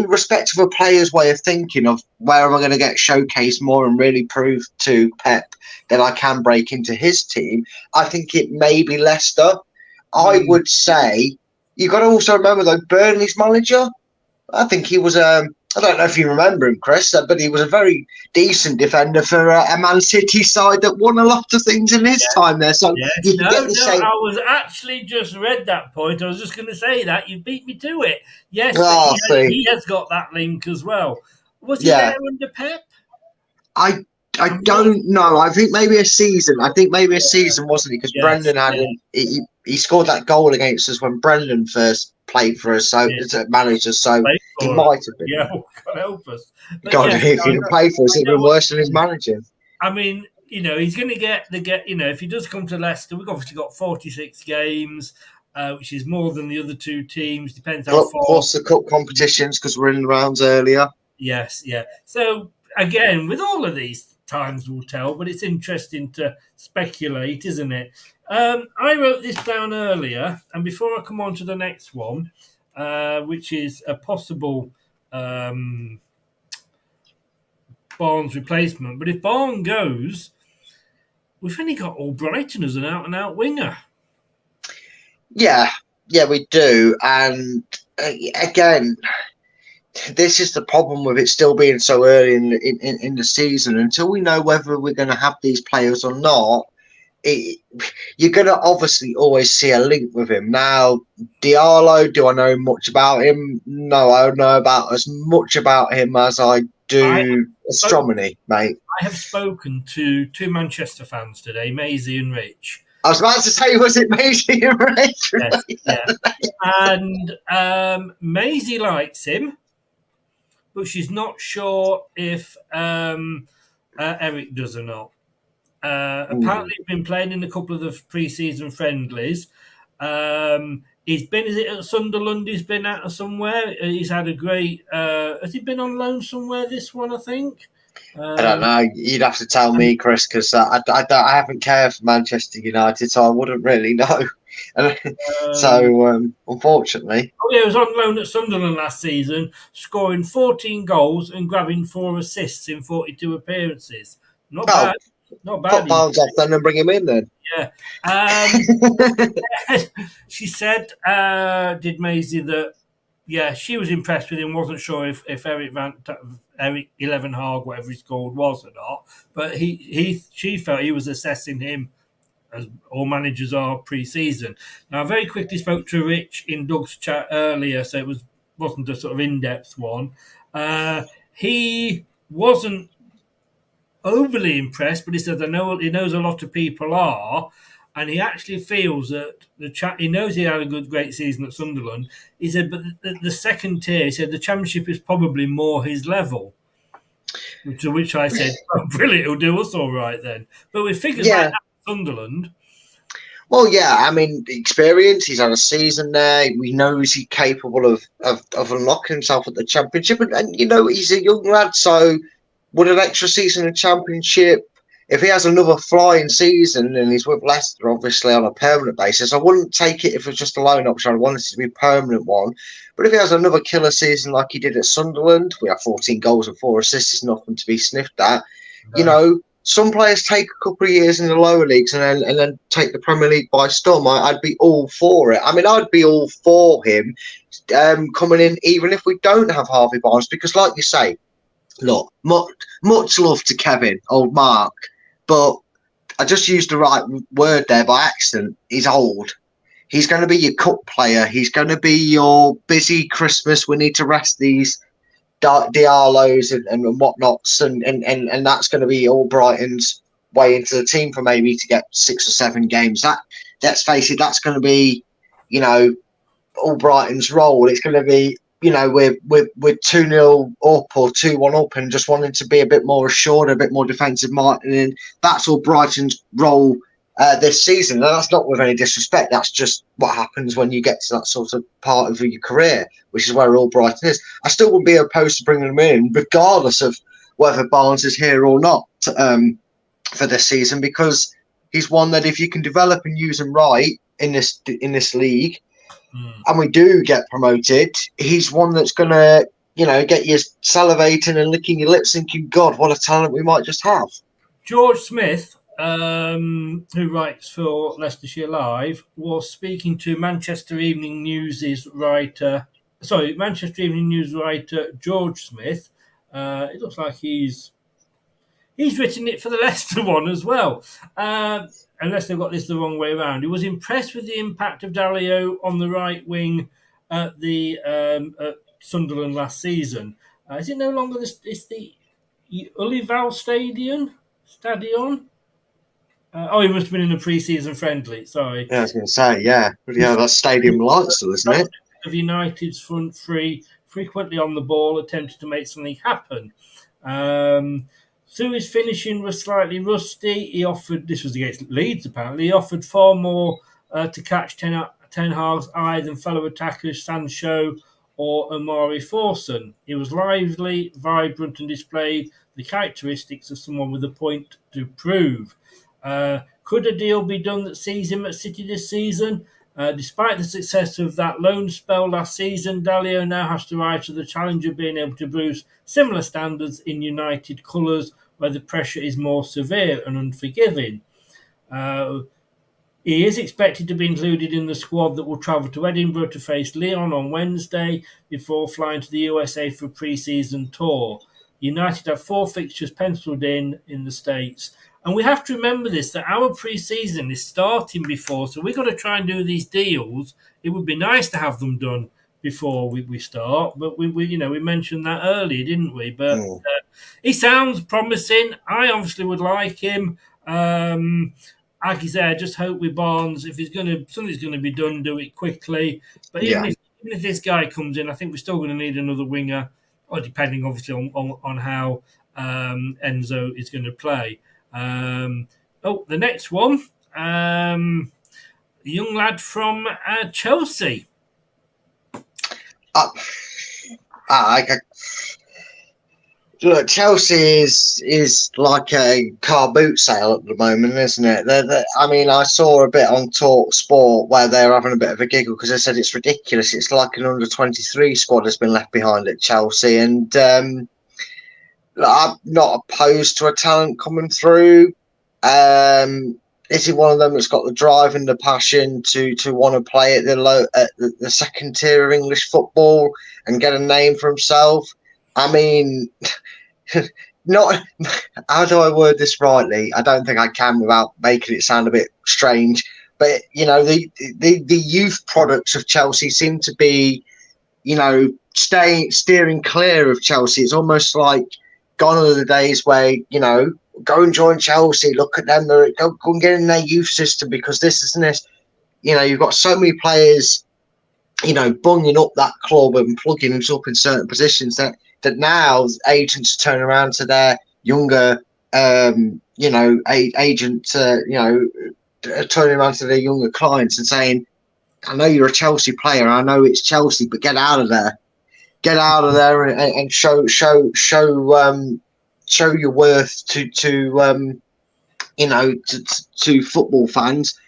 Speaker 7: respect of a player's way of thinking of where am I going to get showcased more and really prove to Pep that I can break into his team. I think it may be Leicester. I would say you got to also remember though, Burnley's manager, I think he was I don't know if you remember him, Chris, but he was a very decent defender for a Man City side that won a lot of things in his time there. So you can get the same.
Speaker 4: I was actually just read that point. I was just going to say that. You beat me to it. Yes, he has got that link as well. Was he there under Pep?
Speaker 7: I don't know. I think maybe a season. Wasn't he? Because Brendan had he scored that goal against us when Brendan first played for us, so as a manager, so he might have been.
Speaker 4: Yeah, God help us.
Speaker 7: God, if he didn't play for us, it'd been worse than his manager.
Speaker 4: I mean, he's going to get if he does come to Leicester, we've obviously got 46 games, which is more than the other 2 teams. Depends how far.
Speaker 7: Plus the cup competitions because we're in the rounds earlier.
Speaker 4: Yes, yeah. So again, with all of these, times will tell, but it's interesting to speculate, isn't it? I wrote this down earlier, and before I come on to the next one, which is a possible Barnes replacement, but if Barnes goes, we've only got Albrighton as an out-and-out winger.
Speaker 7: Yeah, we do. And again, this is the problem with it still being so early in the season. Until we know whether we're going to have these players or not, you're going to obviously always see a link with him. Now, Diallo, do I know much about him? No, I don't know about as much about him as I do Stromany, mate.
Speaker 4: I have spoken to 2 Manchester fans today, Maisie and Rich.
Speaker 7: I was about to say, was it Maisie and Rich?
Speaker 4: Yes, yeah. And Maisie likes him, but she's not sure if Eric does or not. Apparently, he's been playing in a couple of the pre-season friendlies. He's been, is it at Sunderland? He's been at somewhere. He's had a great. Has he been on loan somewhere? This one, I think.
Speaker 7: I don't know. You'd have to tell me, Chris, because I haven't cared for Manchester United, so I wouldn't really know. So, unfortunately.
Speaker 4: Oh, yeah, he was on loan at Sunderland last season, scoring 14 goals and grabbing 4 assists in 42 appearances. Not bad. Not bad.
Speaker 7: Put Barnes off then and bring him in then.
Speaker 4: Yeah. She said, did Maisie, that, she was impressed with him, wasn't sure if Eric 11 Haag, whatever he's called, was or not. But she felt he was assessing him as all managers are pre-season. Now, I very quickly spoke to Rich in Doug's chat earlier, so it wasn't a sort of in-depth one. He wasn't overly impressed, but he said, he knows a lot of people are. and he actually feels that he knows he had a great season at Sunderland. He said, but the second tier, he said the Championship is probably more his level. To which I said, oh, brilliant, he'll do us all right then. But with figures like that at Sunderland.
Speaker 7: Well, yeah, I mean, experience. He's had a season there. We know he's capable of unlocking himself at the Championship, and you know he's a young lad. So, would an extra season in Championship, if he has another flying season and he's with Leicester, obviously on a permanent basis, I wouldn't take it if it was just a loan option. I want it to be a permanent one. But if he has another killer season like he did at Sunderland, we have 14 goals and 4 assists. It's nothing to be sniffed at. No. You know. Some players take a couple of years in the lower leagues and then take the Premier League by storm. I'd be all for it. I mean, I'd be all for him coming in, even if we don't have Harvey Barnes, because, like you say, look, much love to Kevin, old Mark, but I just used the right word there by accident. He's old. He's going to be your cup player. He's going to be your busy Christmas. We need to rest these Diallo's and whatnots, and that's going to be all Brighton's way into the team for maybe to get 6 or 7 games. That, let's face it, that's going to be, you know, all Brighton's role. It's going to be, you know, we're 2-0 up or 2-1 up and just wanting to be a bit more assured, a bit more defensive minded, and that's all Brighton's role this season. And that's not with any disrespect. That's just what happens when you get to that sort of part of your career, which is where all Brighton is. I still would be opposed to bringing him in, regardless of whether Barnes is here or not for this season, because he's one that if you can develop and use him right in this league, and we do get promoted, he's one that's going to, you know, get you salivating and licking your lips thinking, God, what a talent we might just have.
Speaker 4: George Smith, who writes for Leicestershire Live, was speaking to Manchester Evening News writer George Smith. It looks like he's written it for the Leicester one as well. Unless they've got this the wrong way around. He was impressed with the impact of Dalio on the right wing at at Sunderland last season. Is it no longer it's the Ulival Stadion? He must have been in a pre-season friendly. Sorry.
Speaker 7: Yeah, I was going to say, yeah, that's Stadium Light still, isn't it?
Speaker 4: Of United's front three, frequently on the ball, attempted to make something happen. Through his finishing was slightly rusty. This was against Leeds apparently, he offered far more to catch Ten Hag's eye than fellow attackers Sancho or Amari Forson. He was lively, vibrant, and displayed the characteristics of someone with a point to prove. Could a deal be done that sees him at City this season? Despite the success of that loan spell last season, Dalio now has to rise to the challenge of being able to bruise similar standards in United colours, where the pressure is more severe and unforgiving. He is expected to be included in the squad that will travel to Edinburgh to face Leon on Wednesday before flying to the USA for a pre-season tour. United have 4 fixtures penciled in the States. And we have to remember this, that our pre-season is starting before, so we've got to try and do these deals. It would be nice to have them done before we start, but we mentioned that earlier, didn't we? But he sounds promising. I obviously would like him. Aggies there, just hope with Barnes, if something's going to be done, do it quickly. But even if this guy comes in, I think we're still going to need another winger, or depending obviously on how Enzo is going to play. The next one, the young lad from Chelsea.
Speaker 7: Look, Chelsea is like a car boot sale at the moment, isn't it? I mean, I saw a bit on Talk Sport where they were having a bit of a giggle because they said it's ridiculous. It's like an under-23 squad has been left behind at Chelsea, and I'm not opposed to a talent coming through. Is he one of them that's got the drive and the passion to want to play at the second tier of English football and get a name for himself? I mean, not how do I word this rightly? I don't think I can without making it sound a bit strange. But you know, the youth products of Chelsea seem to be, you know, steering clear of Chelsea. It's almost like gone are the days where, you know, go and join Chelsea. Look at them. Go and get in their youth system because this isn't this. You know, you've got so many players, you know, bunging up that club and plugging them up in certain positions that now agents turn around to their younger, you know, agent, you know, turning around to their younger clients and saying, I know you're a Chelsea player. I know it's Chelsea, but get out of there. Get out of there and show your worth to you know, to football fans,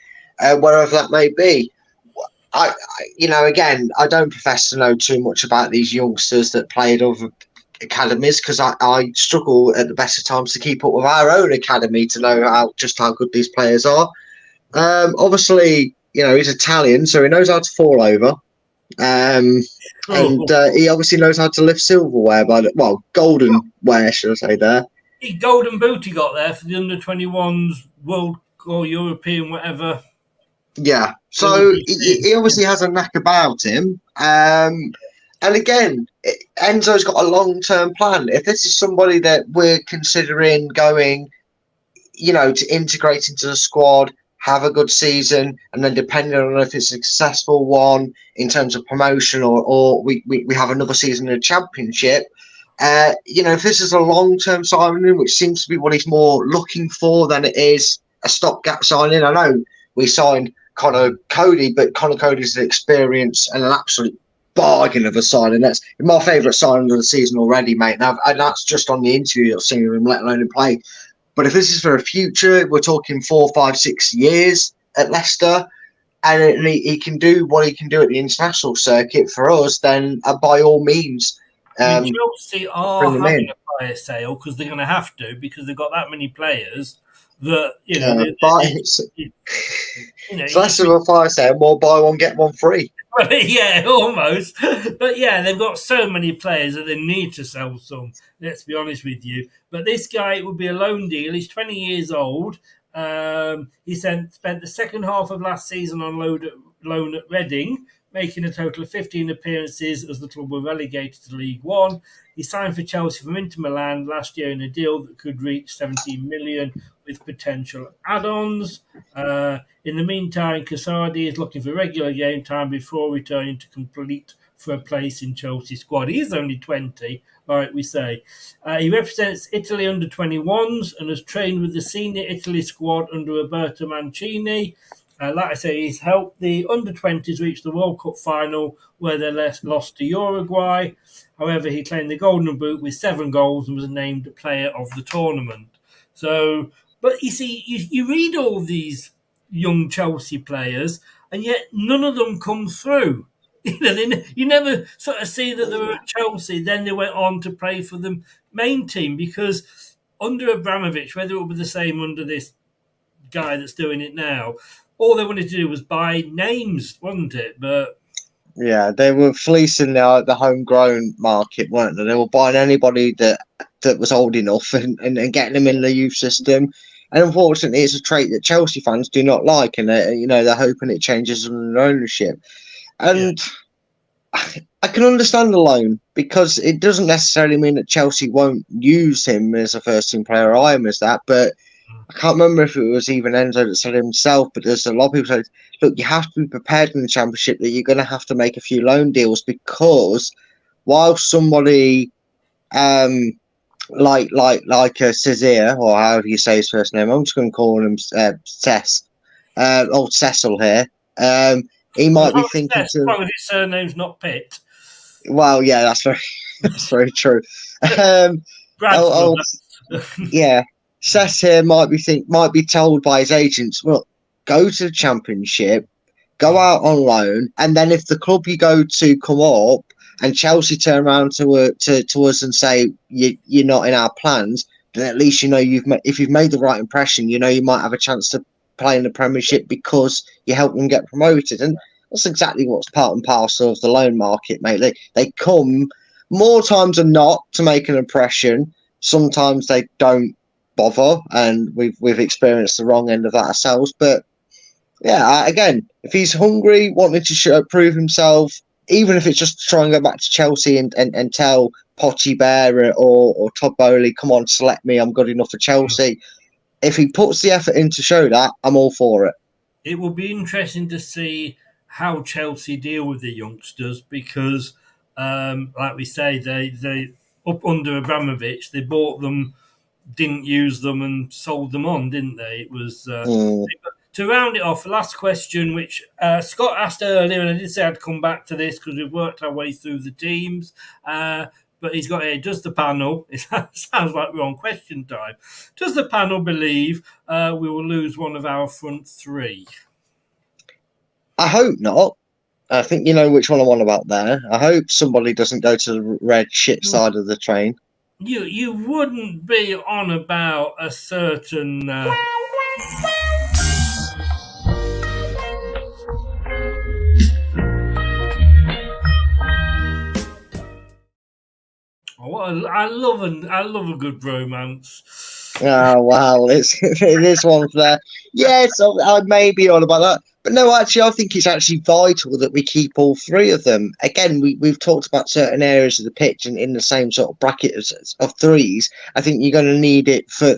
Speaker 7: wherever that may be. You know, again, I don't profess to know too much about these youngsters that play at other academies because I struggle at the best of times to keep up with our own academy to know how good these players are. Obviously, you know, he's Italian, so he knows how to fall over. And he obviously knows how to lift silverware, golden ware, should I say there.
Speaker 4: The golden boot he got there for the under-21s World or European, whatever.
Speaker 7: Yeah, so he obviously has a knack about him. And again, Enzo's got a long-term plan. If this is somebody that we're considering going, you know, to integrate into the squad, have a good season, and then depending on if it's a successful one in terms of promotion or we have another season in the Championship, you know, if this is a long-term signing, which seems to be what he's more looking for than it is a stopgap signing. I know we signed Connor Cody, but Connor Cody's an experience and an absolute bargain of a signing. That's my favourite signing of the season already, mate. Now, and that's just on the interview I've seen him, let alone in play. But if this is for a future, we're talking 4, 5, 6 years at Leicester, and he can do what he can do at the international circuit for us, then by all means,
Speaker 4: Chelsea are having a fire sale because they're going to have to because they've got that many players that, you know...
Speaker 7: it's less of a fire sale, more buy one, get one free.
Speaker 4: Well, yeah, almost. But yeah, they've got so many players that they need to sell some, let's be honest with you. But this guy, it would be a loan deal. He's 20 years old. He spent the second half of last season on loan at Reading, making a total of 15 appearances as the club were relegated to League One. He signed for Chelsea from Inter Milan last year in a deal that could reach 17 million with potential add-ons. In the meantime, Casardi is looking for regular game time before returning to complete for a place in Chelsea squad. He is only 20, like we say. He represents Italy under 21s and has trained with the senior Italy squad under Roberto Mancini. Like I say, he's helped the under-20s reach the World Cup final where they lost to Uruguay. However, he claimed the Golden Boot with 7 goals and was named player of the tournament. So, but you see, you read all these young Chelsea players and yet none of them come through. You know, you never sort of see that they were at Chelsea, then they went on to play for the main team because under Abramovich, whether it will be the same under this guy that's doing it now, all they wanted to do was buy names, wasn't it? But
Speaker 7: yeah, they were fleecing the homegrown market, weren't they? They were buying anybody that was old enough and getting them in the youth system. And unfortunately, it's a trait that Chelsea fans do not like, and they're hoping it changes under ownership. And I can understand the loan because it doesn't necessarily mean that Chelsea won't use him as a first-team player or I am as that, but I can't remember if it was even Enzo that said it himself, but there's a lot of people say, look, you have to be prepared in the Championship that you're going to have to make a few loan deals because while somebody like Cesar, or however you say his first name, I'm just going to call him old Cecil here, he might be thinking
Speaker 4: as long as his surname's not Pitt.
Speaker 7: Well, yeah, that's very true. Yeah. Seth here might be told by his agents, well, go to the Championship, go out on loan, and then if the club you go to come up and Chelsea turn around to us and say you're not in our plans, then at least if you've made the right impression, you might have a chance to play in the Premiership because you help them get promoted. And that's exactly what's part and parcel of the loan market, mate. They come more times than not to make an impression. Sometimes they don't bother, and we've experienced the wrong end of that ourselves. But yeah, again, if he's hungry, wanting to prove himself,
Speaker 3: even if it's just to try and go back to Chelsea and tell Potty Bear or Todd Bowley, come on, select me, I'm good enough for Chelsea. If he puts the effort in to show that, I'm all for it.
Speaker 4: It will be interesting to see how Chelsea deal with the youngsters because, like we say, they up under Abramovich, they bought them, didn't use them, and sold them on, didn't they? It was to round it off. The last question, which Scott asked earlier, and I did say I'd come back to this because we've worked our way through the teams. But he's got here. Does the panel? It sounds like we're on question time. Does the panel believe we will lose one of our front three?
Speaker 3: I hope not. I think you know which one I'm on about there. I hope somebody doesn't go to the red shit side of the train.
Speaker 4: You wouldn't be on about a certain. I love a good romance.
Speaker 3: Oh wow, it is one there. Yes, I may be on about that, but no, actually, I think it's actually vital that we keep all three of them. Again, we've talked about certain areas of the pitch and in the same sort of bracket of threes. I think you're going to need it for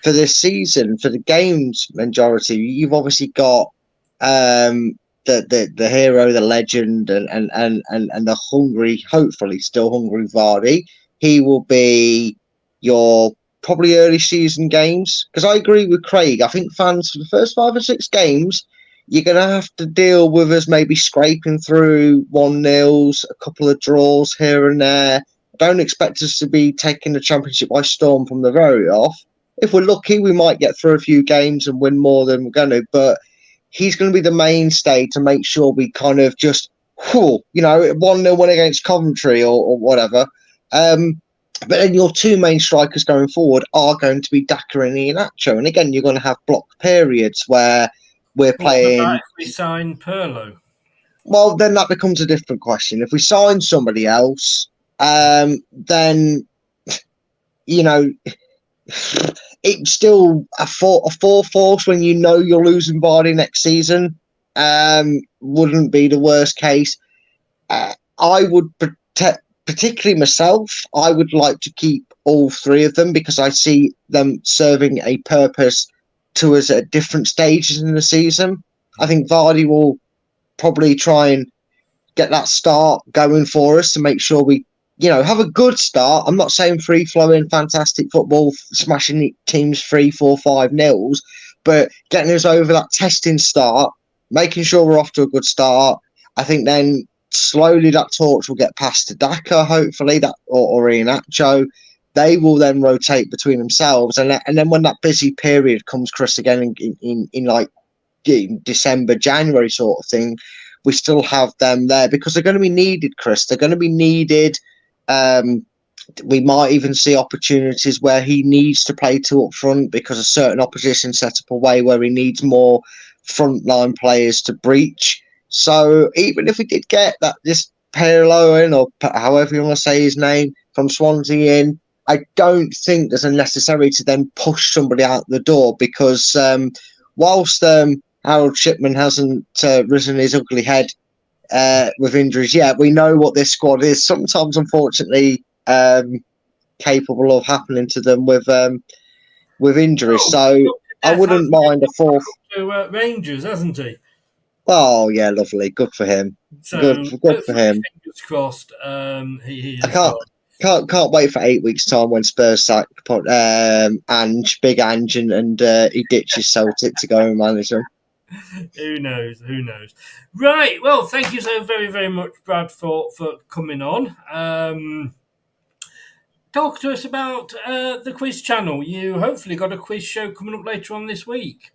Speaker 3: this season for the games majority. You've obviously got the hero, the legend, and the hungry, hopefully still hungry Vardy. He will be your probably early season games, because I agree with Craig. I think fans for the first 5 or 6 games, you're going to have to deal with us maybe scraping through 1-0s, a couple of draws here and there. Don't expect us to be taking the championship by storm from the very off. If we're lucky, we might get through a few games and win more than we're going to, but he's going to be the mainstay to make sure we kind of just, 1-0 win against Coventry or whatever. But then your 2 main strikers going forward are going to be Daka and Iheanacho. And again, you're going to have block periods where we're playing.
Speaker 4: What about if we sign Pirlo?
Speaker 3: Well, then that becomes a different question. If we sign somebody else, then, it's still a four force when you know you're losing Vardy next season. Wouldn't be the worst case. I would particularly myself, I would like to keep all 3 of them because I see them serving a purpose to us at different stages in the season. I think Vardy will probably try and get that start going for us to make sure we, have a good start. I'm not saying free-flowing, fantastic football, smashing teams 3-4-5-0, but getting us over that testing start, making sure we're off to a good start. I think then slowly that torch will get passed to Daka, hopefully, or Iheanacho. They will then rotate between themselves, and then when that busy period comes, Chris, again in December, January sort of thing, we still have them there because they're going to be needed, Chris. They're going to be needed. We might even see opportunities where he needs to play 2 up front because a certain opposition set up a way where he needs more frontline players to breach. So even if we did get this Pirlo in, or however you want to say his name, from Swansea in, I don't think there's a necessity to then push somebody out the door because whilst Harold Shipman hasn't risen his ugly head with injuries yet, we know what this squad is. Sometimes, unfortunately, capable of happening to them with injuries. So I wouldn't mind a 4th.
Speaker 4: To Rangers, hasn't he?
Speaker 3: Oh yeah, lovely. Good for him.
Speaker 4: So,
Speaker 3: good for him.
Speaker 4: Fingers crossed.
Speaker 3: I can't wait for 8 weeks' time when Spurs sack Big Ange, and he ditches Celtic to go and manage them.
Speaker 4: Who knows? Right. Well, thank you so very, very much, Brad, for coming on. Talk to us about the quiz channel. You hopefully got a quiz show coming up later on this week.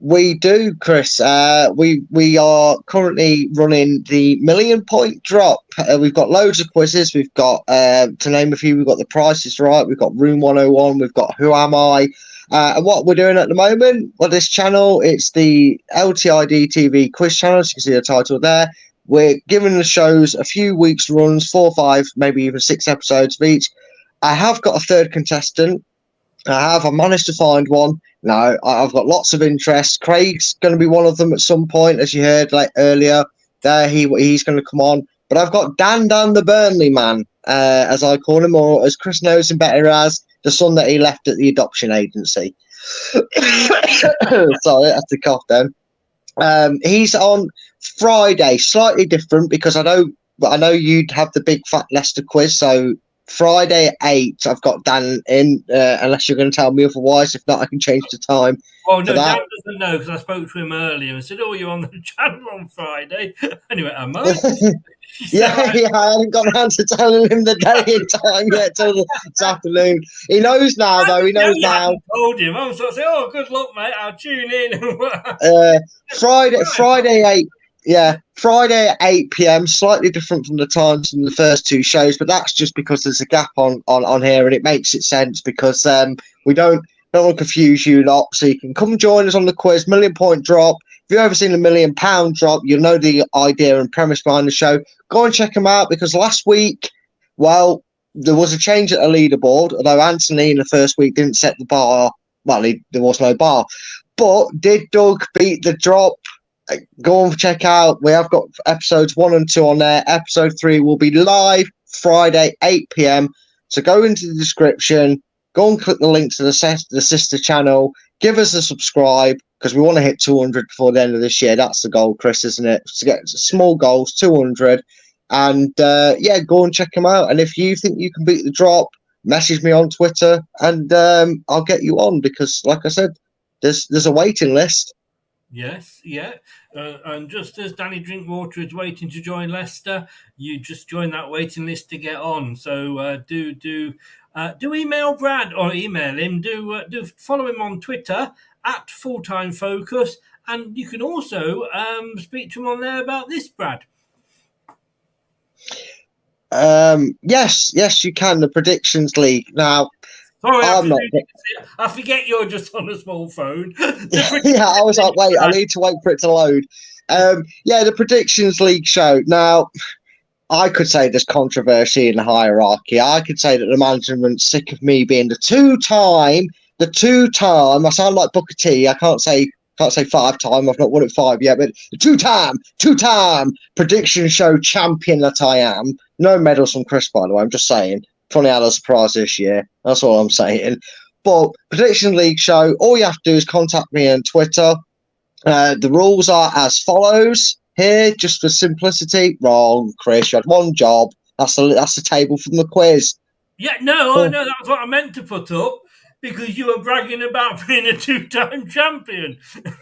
Speaker 3: We do, Chris. We are currently running the £1 million point drop. We've got loads of quizzes. We've got, to name a few, we've got The Price is Right. We've got Room 101. We've got Who Am I? And what we're doing at the moment, this channel, it's the LTID TV quiz channel. As you can see the title there. We're giving the shows a few weeks runs, 4, 5, maybe even 6 episodes of each. I have got a 3rd contestant. I managed to find one. No, I've got lots of interest. Craig's going to be one of them at some point, as you heard earlier. there. He's going to come on. But I've got Dan the Burnley man, as I call him, or as Chris knows him better as the son that he left at the adoption agency. Sorry, I have to cough then. He's on Friday, slightly different because I know you'd have the big fat Leicester quiz. So Friday at 8, I've got Dan in, unless you're going to tell me otherwise. If not, I can change the time.
Speaker 4: Oh, no, Dan doesn't know because I spoke to him earlier and said, "Oh, you're on the channel on Friday." Anyway, am I?
Speaker 3: Yeah, I haven't got around to telling him the day and time yet till this afternoon. He knows now, though. He knows now.
Speaker 4: I told him. I'm sort of saying, "Oh, good luck, mate. I'll tune in."
Speaker 3: Friday 8. Yeah, Friday at 8 p.m. Slightly different from the times from the first two shows, but that's just because there's a gap on here, and it makes it sense because we don't want to confuse you lot. So you can come join us on the quiz, £1 million point drop. If you've ever seen a £1 million drop, you'll know the idea and premise behind the show. Go and check them out because last week, well, there was a change at the leaderboard. Although Anthony in the first week didn't set the bar. Well, there was no bar, but did Doug beat the drop? Go and check out. We have got episodes 1 and 2 on there. Episode 3 will be live Friday 8 p.m. So go into the description. Go and click the link to the sister channel. Give us a subscribe because we want to hit 200 before the end of this year. That's the goal, Chris, isn't it? To get small goals, 200. And yeah, go and check them out. And if you think you can beat the drop, message me on Twitter and I'll get you on because, like I said, there's a waiting list.
Speaker 4: Yes, yeah. And just as Danny Drinkwater is waiting to join Leicester, you just join that waiting list to get on. So do email Brad or email him. Do follow him on Twitter at Fulltime Focus, and you can also speak to him on there about this, Brad.
Speaker 3: Yes, you can. The Predictions League now.
Speaker 4: Sorry, I forget you're just on a small phone.
Speaker 3: Yeah, I was like, wait, I need to wait for it to load. Yeah, the Predictions League show. Now, I could say there's controversy in the hierarchy. I could say that the management's sick of me being the two-time. I sound like Booker T. I can't say 5-time. I've not won it 5 yet, but the two-time prediction show champion that I am. No medals from Chris, by the way. I'm just saying. Funny how they're surprised this year. That's all I'm saying. But Prediction League show, all you have to do is contact me on Twitter. The rules are as follows. Here, just for simplicity. Wrong, Chris. You had one job. That's the table from the quiz.
Speaker 4: Yeah, no, I know that's what I meant to put up because you were bragging about being a 2-time champion.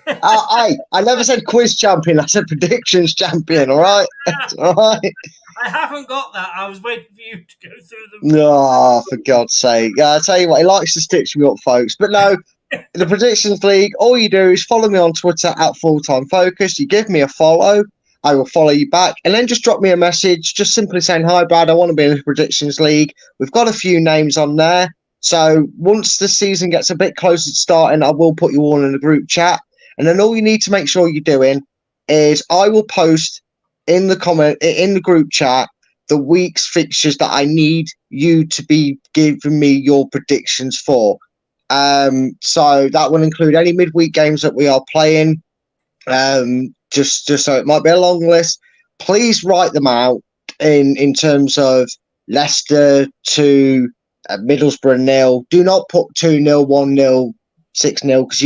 Speaker 3: I never said quiz champion. I said predictions champion. All right, all right.
Speaker 4: I haven't got that. I was waiting for you to go through them.
Speaker 3: No, for God's sake. I tell you what, he likes to stitch me up, folks. But no, the Predictions League, all you do is follow me on Twitter at Fulltime Focus. You give me a follow. I will follow you back. And then just drop me a message, just simply saying, hi, Brad, I want to be in the Predictions League. We've got a few names on there. So once the season gets a bit closer to starting, I will put you all in a group chat. And then all you need to make sure you're doing is I will post in the group chat the week's fixtures that I need you to be giving me your predictions for. So that will include any midweek games that we are playing. Just so it might be a long list. Please write them out in terms of Leicester to Middlesbrough 0. Do not put 2-0, 1-0, 6-0 because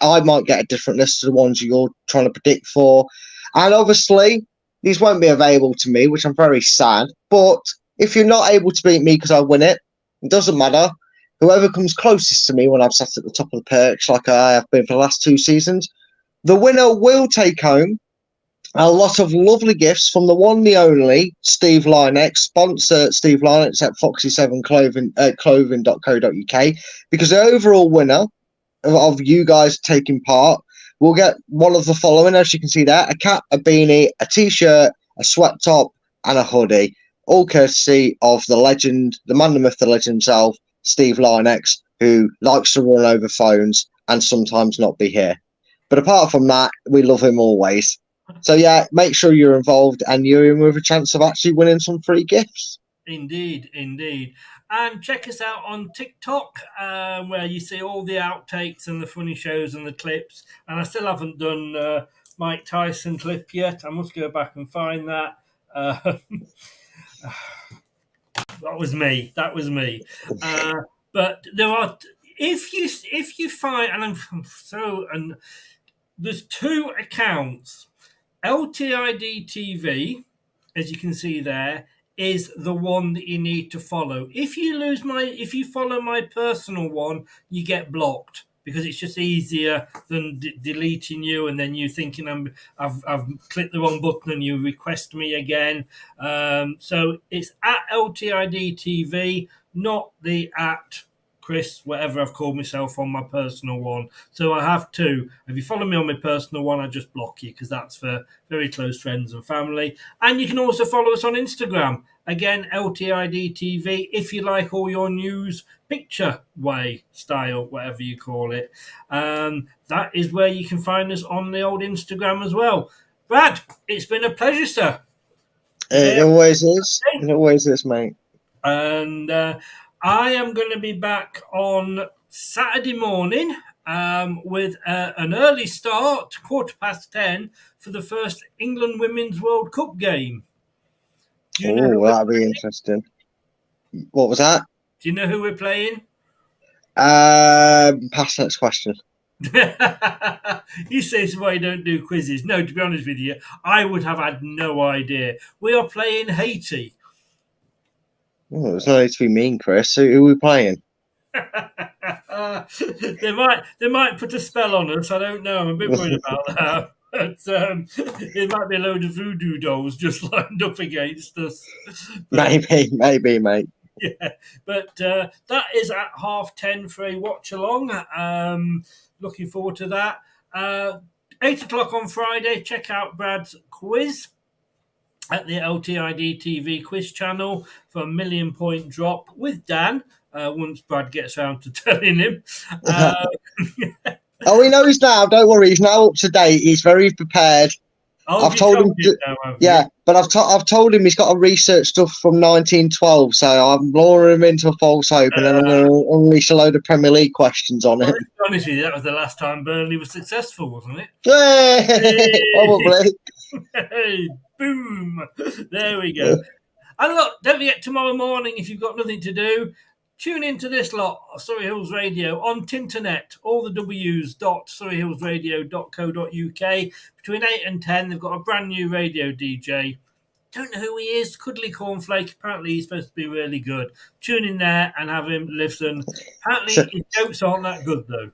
Speaker 3: I might get a different list to the ones you're trying to predict for. And obviously, these won't be available to me, which I'm very sad. But if you're not able to beat me because I win it, it doesn't matter. Whoever comes closest to me when I've sat at the top of the perch, like I have been for the last 2 seasons, the winner will take home a lot of lovely gifts from the one, the only, Steve Lynex. Sponsor Steve Lynex at foxy7clothing.co.uk because the overall winner of you guys taking part will get one of the following, as you can see there, a cap, a beanie, a t-shirt, a sweat top, and a hoodie. All courtesy of the legend, the man, the myth, the legend himself, Steve Lynex, who likes to run over phones and sometimes not be here. But apart from that, we love him always. So yeah, make sure you're involved and you're in with a chance of actually winning some free gifts.
Speaker 4: Indeed. And check us out on TikTok, where you see all the outtakes and the funny shows and the clips. And I still haven't done Mike Tyson clip yet. I must go back and find that. That was me. But there are, if you find, and I'm so, and there's two accounts. LTID TV, as you can see there, is the one that you need to follow. If you follow my personal one, you get blocked because it's just easier than deleting you and then you thinking I've clicked the wrong button and you request me again. So it's at LTID TV, not the at Chris, whatever I've called myself on my personal one. So I have two. If you follow me on my personal one, I just block you because that's for very close friends and family. And you can also follow us on Instagram. Again, LTID TV, if you like all your news picture way style, whatever you call it. That is where you can find us on the old Instagram as well. Brad, it's been a pleasure, sir.
Speaker 3: It always is. It always is, mate.
Speaker 4: And I am going to be back on Saturday morning with an early start, 10:15, for the first England Women's World Cup game.
Speaker 3: Oh, that'll be interesting. What was that?
Speaker 4: Do you know who we're playing?
Speaker 3: Pass next question.
Speaker 4: You say why you don't do quizzes. No, to be honest with you, I would have had no idea. We are playing Haiti.
Speaker 3: Oh, it's no need to be mean, Chris. Who are we playing?
Speaker 4: They might put a spell on us. I don't know. I'm a bit worried about that. But it might be a load of voodoo dolls just lined up against us. But,
Speaker 3: maybe, mate.
Speaker 4: Yeah, but that is at 10:30 for a watch along. Looking forward to that. 8 o'clock on Friday. Check out Brad's quiz at the LTID TV quiz channel for a 1 million point drop with Dan. Once Brad gets around to telling him.
Speaker 3: Oh, he knows now. Don't worry. He's now up to date. He's very prepared.
Speaker 4: Oh,
Speaker 3: I've told him. But I've told him he's got to research stuff from 1912. So I'm luring him into a false hope, and then I'm going to unleash a load of Premier League questions on him.
Speaker 4: To be honest with you, that was the last time Burnley was successful, wasn't it?
Speaker 3: Hey! Probably.
Speaker 4: Hey, boom! There we go. And look, don't forget tomorrow morning if you've got nothing to do. Tune into this lot, Surrey Hills Radio, on Tinternet, all the W's, surreyhillsradio.co.uk. Between 8 and 10, they've got a brand new radio DJ. Don't know who he is, Cuddly Cornflake. Apparently, he's supposed to be really good. Tune in there and have him listen. Apparently, his jokes aren't that good, though.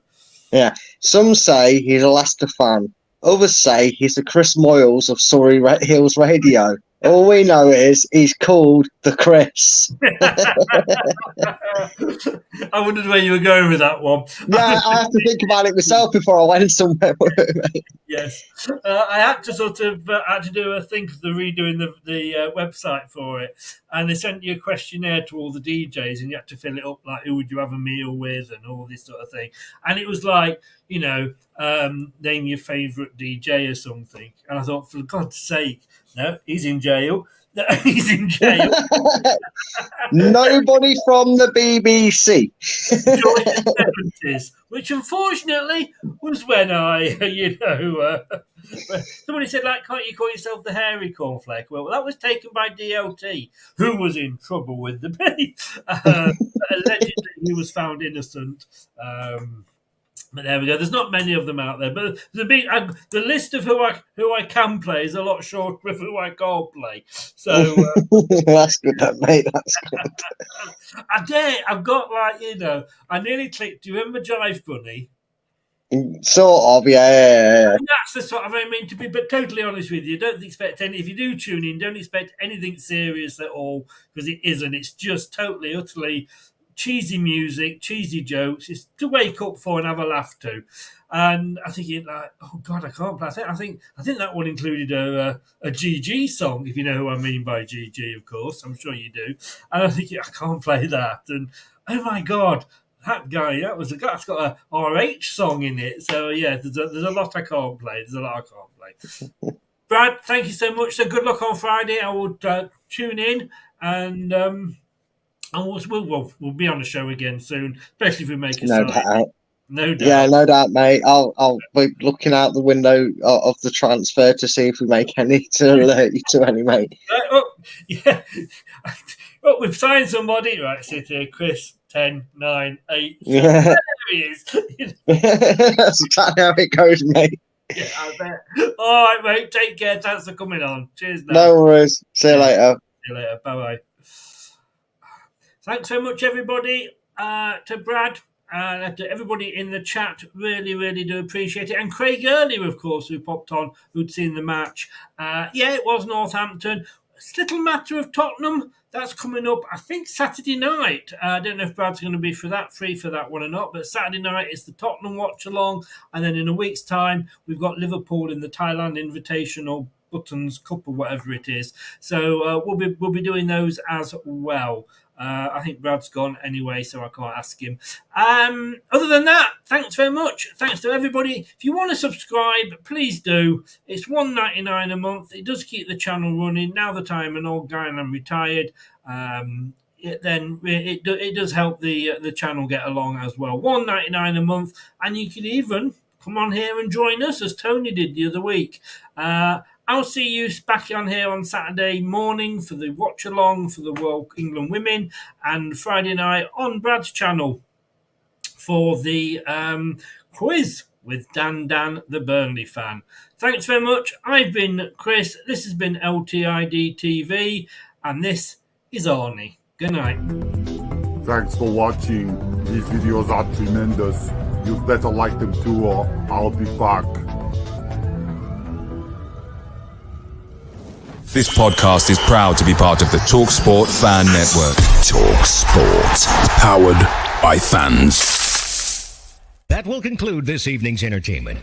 Speaker 3: Yeah. Some say he's a Leicester fan. Others say he's the Chris Moyles of Surrey Hills Radio. All we know is he's called the Chris.
Speaker 4: I wondered where you were going with that one.
Speaker 3: Yeah, I have to think about it myself before I went somewhere.
Speaker 4: Yes, I had to sort of had to do a thing because they're redoing the website for it, and they sent you a questionnaire to all the DJs, and you had to fill it up like who would you have a meal with and all this sort of thing, and it was like name your favourite DJ or something, and I thought for God's sake. No, he's in jail. He's in jail.
Speaker 3: Nobody from the BBC.
Speaker 4: Which unfortunately was when I, somebody said, can't you call yourself the hairy cornflake? Well, that was taken by DLT, who was in trouble with the police. Allegedly, he was found innocent. But there we go. There's not many of them out there, but the list of who I can play is a lot shorter of who I can't play. So
Speaker 3: that's good, mate. That's good.
Speaker 4: I've got I nearly clicked. Do you remember Jive Bunny?
Speaker 3: Sort of, yeah.
Speaker 4: And that's the sort of to be. But totally honest with you, don't expect any. If you do tune in, don't expect anything serious at all because it isn't. It's just totally, utterly. Cheesy music, cheesy jokes. It's to wake up for and have a laugh to. And I think oh God, I can't play. I think that one included a GG song, if you know who I mean by GG, of course. I'm sure you do. And I think I can't play that. And oh my God, that guy, that's got a RH song in it. So yeah, there's a lot I can't play. Brad, thank you so much. So good luck on Friday. I will tune in and we'll be on the show again soon, especially if we make a
Speaker 3: no doubt.
Speaker 4: No doubt.
Speaker 3: Yeah, no doubt, mate. I'll be looking out the window of the transfer to see if we make any to alert you to any, mate.
Speaker 4: Yeah. Oh, we've signed somebody. Right, sit here, Chris. 10, 9, 8.
Speaker 3: Yeah.
Speaker 4: There he is.
Speaker 3: That's exactly how it goes, mate.
Speaker 4: Yeah, I bet. All right, mate. Take care. Thanks for coming on. Cheers. Now.
Speaker 3: No worries. See you later.
Speaker 4: See you later. Bye bye. Thanks so much, everybody. To Brad. To everybody in the chat, really, really do appreciate it. And Craig earlier, of course, who popped on, who'd seen the match. Yeah, it was Northampton. It's a little matter of Tottenham. That's coming up, I think, Saturday night. I don't know if Brad's going to be free for that one or not, but Saturday night is the Tottenham watch-along. And then in a week's time, we've got Liverpool in the Thailand Invitational Buttons Cup or whatever it is. So we'll be doing those as well. I think Brad's gone anyway, so I can't ask him. Other than that, thanks very much. Thanks to everybody. If you want to subscribe, please do. It's $1.99 a month. It does keep the channel running. Now that I'm an old guy and I'm retired, it does help the channel get along as well. $1.99 a month, and you can even come on here and join us as Tony did the other week. I'll see you back on here on Saturday morning for the watch-along for the World England Women, and Friday night on Brad's channel for the quiz with Dan, the Burnley fan. Thanks very much. I've been Chris. This has been LTID TV, and this is Arnie. Good night.
Speaker 11: Thanks for watching. These videos are tremendous. You better like them too, or I'll be back.
Speaker 10: This podcast is proud to be part of the TalkSport Fan Network. TalkSport. Powered by fans.
Speaker 12: That will conclude this evening's entertainment.